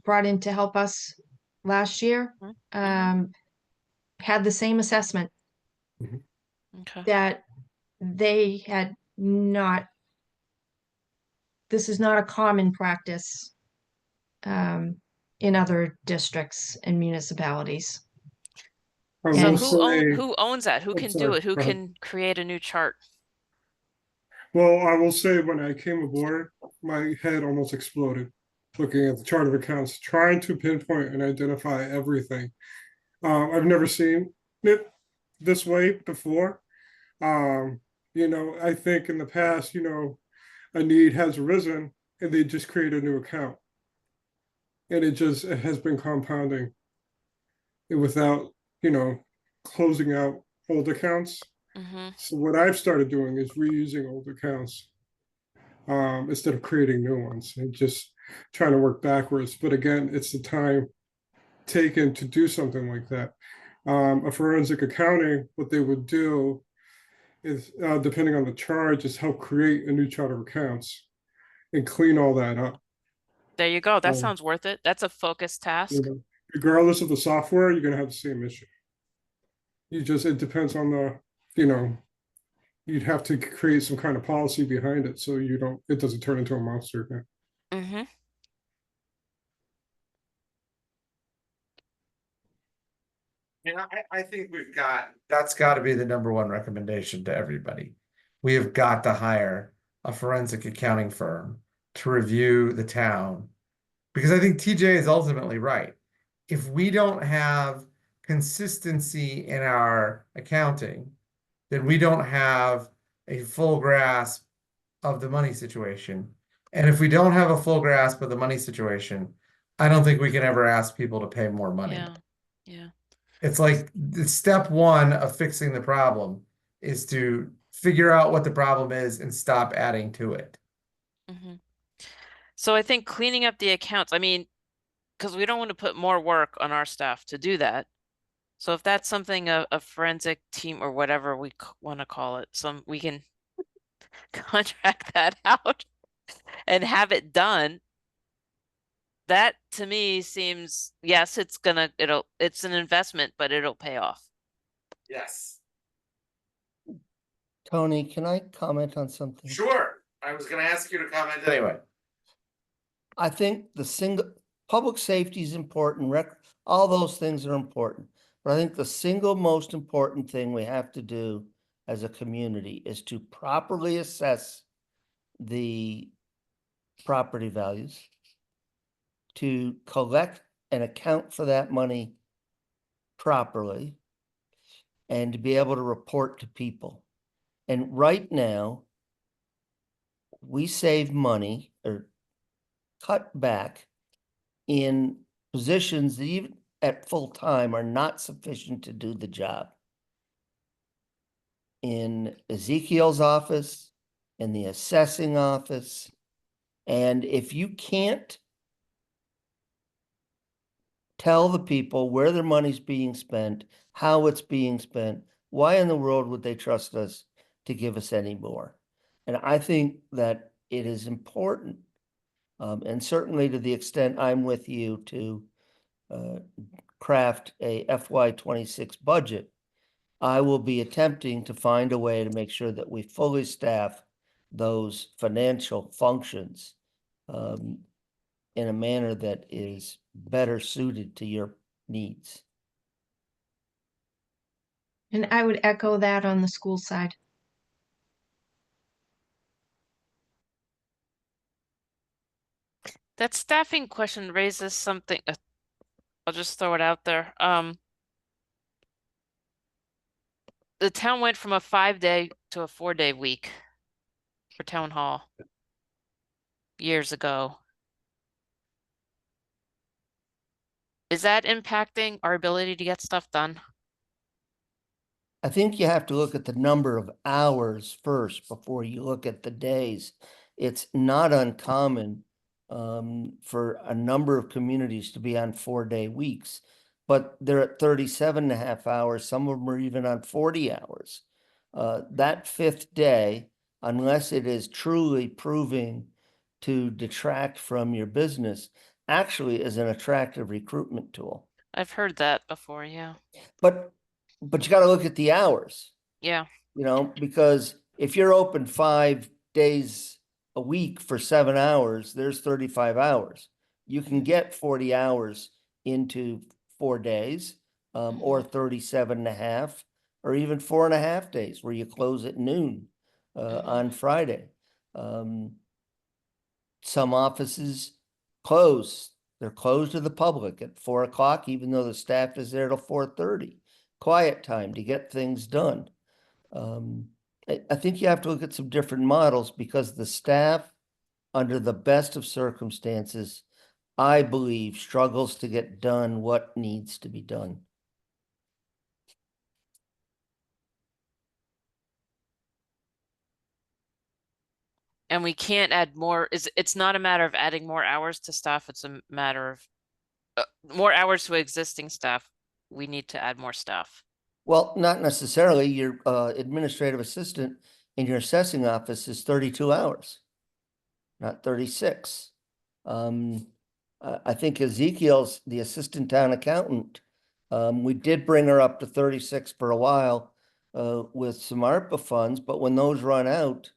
Speaker 5: brought in to help us last year had the same assessment
Speaker 4: Okay.
Speaker 5: that they had not. This is not a common practice in other districts and municipalities.
Speaker 7: I
Speaker 4: So
Speaker 7: will
Speaker 4: who owns that? Who
Speaker 7: I'm
Speaker 4: can do
Speaker 7: sorry,
Speaker 4: it? Who
Speaker 7: go ahead.
Speaker 4: can create a new chart?
Speaker 7: Well, I will say when I came aboard, my head almost exploded looking at the chart of accounts, trying to pinpoint and identify everything. I've never seen it this way before. You know, I think in the past, you know, a need has arisen and they just create a new account. And it has been compounding without, you know, closing out old accounts. So what I've started doing is reusing old accounts instead of creating new ones and just trying to work backwards. But again, it's the time taken to do something like that. A forensic accounting, what they would do is, depending on the charge, is help create a new chart of accounts and clean all that up.
Speaker 4: There you go. That
Speaker 7: Um,
Speaker 4: sounds worth it. That's a focused
Speaker 7: You
Speaker 4: task.
Speaker 7: know, regardless of the software, you're going to have the same issue. It depends on you know, you'd have to create some kind of policy behind it so it doesn't turn into a monster.
Speaker 4: Mm-hmm.
Speaker 1: I think that's got to be the number one recommendation to everybody. We have got to hire a forensic accounting firm to review the town, because I think TJ is ultimately right. If we don't have consistency in our accounting, then we don't have a full grasp of the money situation. And if we don't have a full grasp of the money situation, I don't think we can ever ask people to pay more money.
Speaker 4: Yeah. Yeah.
Speaker 1: It's like the step one of fixing the problem is to figure out what the problem is and stop adding to it.
Speaker 4: So I think cleaning up the accounts, I mean, because we don't want to put more work on our staff to do that. So if that's something a forensic team or whatever we want to call it, we can contract that out and have it done. That to me seems, yes, it's an investment, but it'll pay off.
Speaker 1: Yes.
Speaker 6: Tony, can I comment on something?
Speaker 1: Sure. I was gonna ask you to comment anyway.
Speaker 6: I think public safety is important, all those things are important. But I think the single most important thing we have to do as a community is to properly assess the property values, to collect and account for that money properly, and to be able to report to people. And right now, we save money or cut back in positions that even at full time are not sufficient to do the job. In Ezekiel's office, in the assessing office, and if you can't tell the people where their money's being spent, how it's being spent, why in the world would they trust us to give us any more? And I think that it is important, and certainly to the extent I'm with you to craft a FY26 budget, I will be attempting to find a way to make sure that we fully staff those financial functions in a manner that is better suited to your needs.
Speaker 5: And I would echo that on the school side.
Speaker 4: That staffing question raises something, I'll just throw it out there. The town went from a 5-day to a 4-day week for town hall years ago. Is that impacting our ability to get stuff done?
Speaker 6: I think you have to look at the number of hours first before you look at the days. It's not uncommon for a number of communities to be on 4-day weeks, but they're at 37.5 hours. Some of them are even on 40 hours. That 5th day, unless it is truly proving to detract from your business, actually is an attractive recruitment tool.
Speaker 4: I've heard that before, yeah.
Speaker 6: But you got to look at the hours,
Speaker 4: Yeah.
Speaker 6: because if you're open 5 days a week for 7 hours, there's 35 hours. You can get 40 hours into 4 days, or 37.5, or even 4.5 days where you close at noon on Friday. Some offices close. They're closed to the public at 4 o'clock, even though the staff is there till 4:30. Quiet time to get things done. I think you have to look at some different models because the staff, under the best of circumstances, I believe struggles to get done what needs to be done.
Speaker 4: And we can't add more, it's not a matter of adding more hours to staff, it's a matter of more hours to existing staff. We need to add more staff.
Speaker 6: Well, not necessarily. Your administrative assistant in your assessing office is 32 hours, not 36. I think Ezekiel's the assistant town accountant. We did bring her up to 36 for a while with some ARPA funds, but when those run out,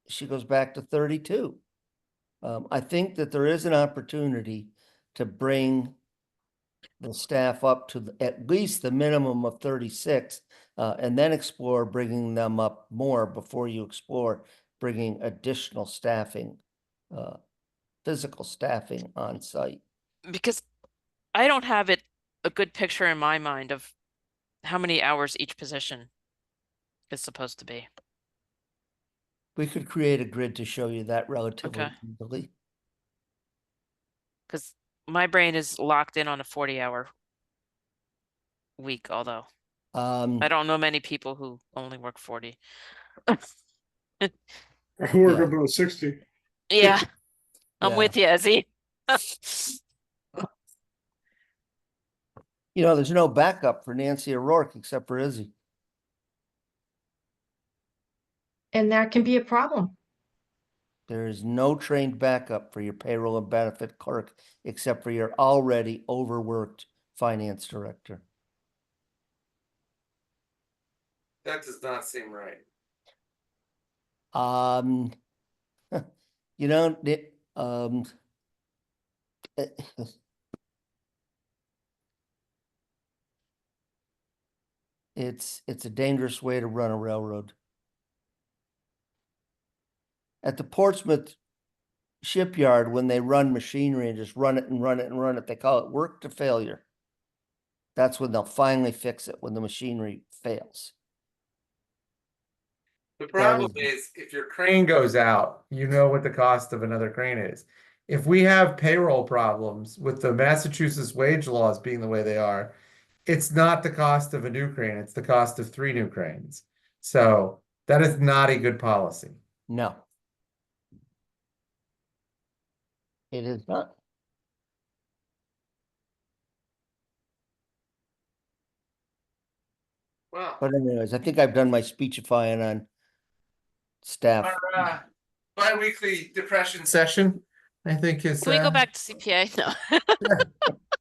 Speaker 6: she goes back to 32. I think that there is an opportunity to bring the staff up to at least the minimum of 36, and then explore bringing them up more before you explore bringing additional staffing, physical staffing on site.
Speaker 4: Because I don't have a good picture in my mind of how many hours each position is supposed to be.
Speaker 6: We could create a grid to show you that relatively
Speaker 4: Okay.
Speaker 6: easily.
Speaker 4: Because my brain is locked in on a 40-hour week, although I don't know many people who only work 40.
Speaker 7: I work
Speaker 6: Yeah.
Speaker 7: about 60.
Speaker 4: Yeah, I'm
Speaker 6: Yeah.
Speaker 4: with you, Ezzy.
Speaker 6: You know, there's no backup for Nancy O'Rourke except for Izzy.
Speaker 5: And that can be a problem.
Speaker 6: There is no trained backup for your payroll and benefit clerk except for your already overworked finance director.
Speaker 1: That does not seem right.
Speaker 6: You know, it's a dangerous way to run a railroad. At the Portsmouth shipyard, when they run machinery and just run it and run it and run it, they call it work to failure. That's when they'll finally fix it, when the machinery fails.
Speaker 1: The problem is if your crane goes out, you know what the cost of another crane is. If we have payroll problems with the Massachusetts wage laws being the way they are, it's not the cost of a new crane, it's the cost of 3 new cranes. So that is not a good policy.
Speaker 6: No. It is not.
Speaker 1: Wow.
Speaker 6: But anyways, I think I've done my speechifying on staff.
Speaker 1: Our bi-weekly depression session, I think is.
Speaker 4: Can we go back to CPA? No.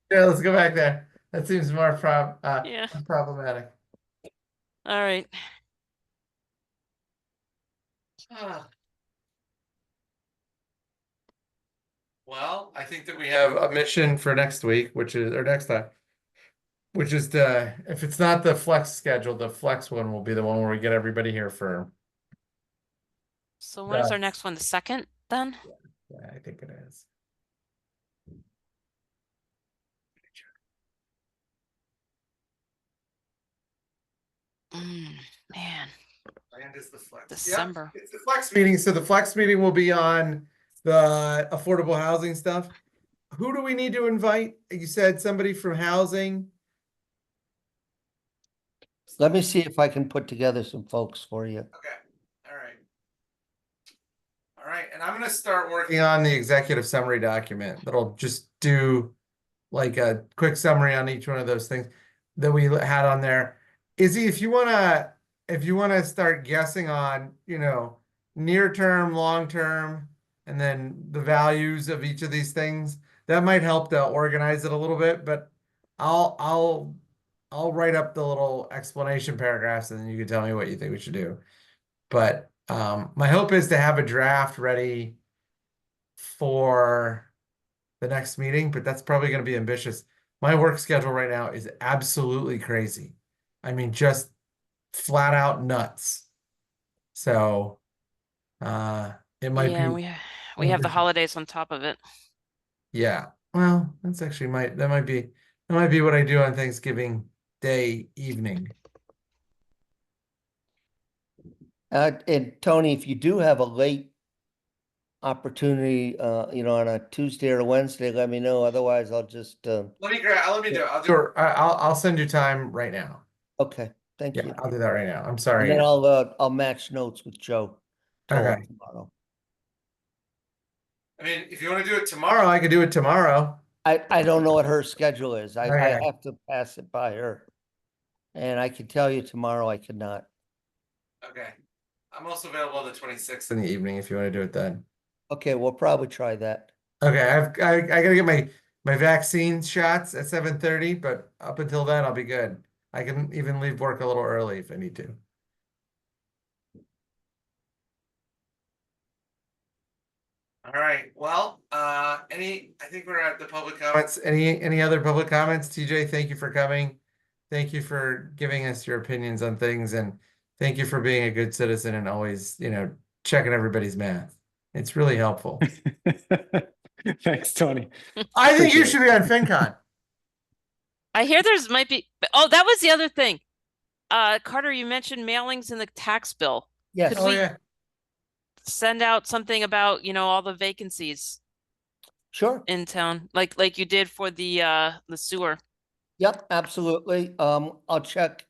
Speaker 1: Yeah, let's go back there. That seems more
Speaker 4: Yeah.
Speaker 1: problematic.
Speaker 4: All right.
Speaker 1: Well, I think that we have a mission for next week, which is, or next time, which is to, if it's not the flex schedule, the flex one will be the one where we get everybody here for,
Speaker 4: So when is our
Speaker 1: Yes.
Speaker 4: next one? The second then?
Speaker 1: yeah, I think it is.
Speaker 4: Man,
Speaker 1: And is the flex. Yep,
Speaker 4: December.
Speaker 1: it's the flex meeting. So the flex meeting will be on the affordable housing stuff. Who do we need to invite? You said somebody from housing.
Speaker 6: Let me see if I can put together some folks for you.
Speaker 1: Okay, all right. All right, and I'm gonna start working on the executive summary document that'll just do like a quick summary on each one of those things that we had on there. Izzy, if you wanna start guessing on, near term, long term, and then the values of each of these things, that might help to organize it a little bit, but I'll write up the little explanation paragraphs and then you can tell me what you think we should do. But my hope is to have a draft ready for the next meeting, but that's probably going to be ambitious. My work schedule right now is absolutely crazy. I mean, just flat out nuts. So it might
Speaker 4: Yeah,
Speaker 1: be,
Speaker 4: we have the holidays on top of it.
Speaker 1: yeah. Well, that's actually that might be what I do on Thanksgiving Day evening.
Speaker 6: And Tony, if you do have a late opportunity, on a Tuesday or a Wednesday, let me know. Otherwise, I'll just,
Speaker 1: Let me do it. I'll send you time right now.
Speaker 6: okay, thank
Speaker 1: Yeah,
Speaker 6: you.
Speaker 1: I'll do that right now. I'm
Speaker 6: And
Speaker 1: sorry.
Speaker 6: then I'll match notes with Joe.
Speaker 1: Okay.
Speaker 6: Tomorrow.
Speaker 1: I mean, if you want to do it tomorrow, I could do it tomorrow.
Speaker 6: I don't know what her schedule is. I
Speaker 1: Okay.
Speaker 6: have to pass it by her. And I can tell you tomorrow I could not.
Speaker 1: Okay. I'm also available on the 26th in the evening if you want to do it then.
Speaker 6: Okay, we'll probably try that.
Speaker 1: Okay, I gotta get my vaccine shots at 7:30, but up until then I'll be good. I can even leave work a little early if I need to. All right. Well, I think we're at the public comments. Any other public comments? TJ, thank you for coming. Thank you for giving us your opinions on things, and thank you for being a good citizen and always, checking everybody's math. It's really helpful.
Speaker 2: Thanks, Tony.
Speaker 1: I think you
Speaker 2: Appreciate
Speaker 1: should be on FinCon.
Speaker 4: I hear might be, oh, that was the other thing. Carter, you mentioned mailings in the tax bill.
Speaker 6: Yes,
Speaker 4: Could we send out something about, all the vacancies
Speaker 6: sure.
Speaker 4: in town, like you did for the sewer?
Speaker 6: Yep, absolutely. I'll check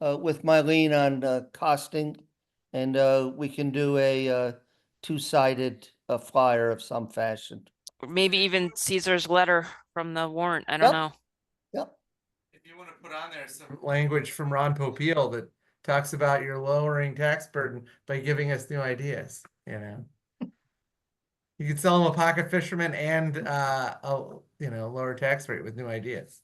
Speaker 6: with Mylene on costing, and we can do a two-sided flyer of some fashion.
Speaker 4: Or maybe even Caesar's letter from the warrant. I don't
Speaker 6: Yep.
Speaker 4: know.
Speaker 6: Yep.
Speaker 1: If put on there some language from Ron Popeil that talks about your lowering tax burden by giving us new ideas, you know? You could sell them a pocket fisherman and, lower tax rate with new ideas.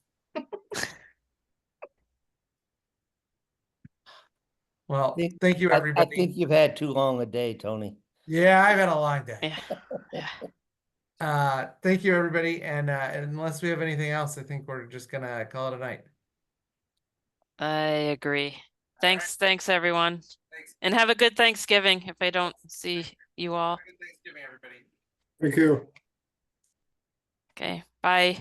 Speaker 1: Well,
Speaker 6: Think-
Speaker 1: thank you,
Speaker 6: I
Speaker 1: everybody.
Speaker 6: think you've had too long a day, Tony.
Speaker 1: Yeah, I've had a long day.
Speaker 4: Yeah.
Speaker 1: Thank you, everybody. And unless we have anything else, I think we're just gonna call it a night.
Speaker 4: I agree. Thanks, everyone.
Speaker 1: Thanks.
Speaker 4: And have a good Thanksgiving if I don't see you all.
Speaker 1: Good Thanksgiving, everybody.
Speaker 7: Thank you.
Speaker 4: Okay, bye.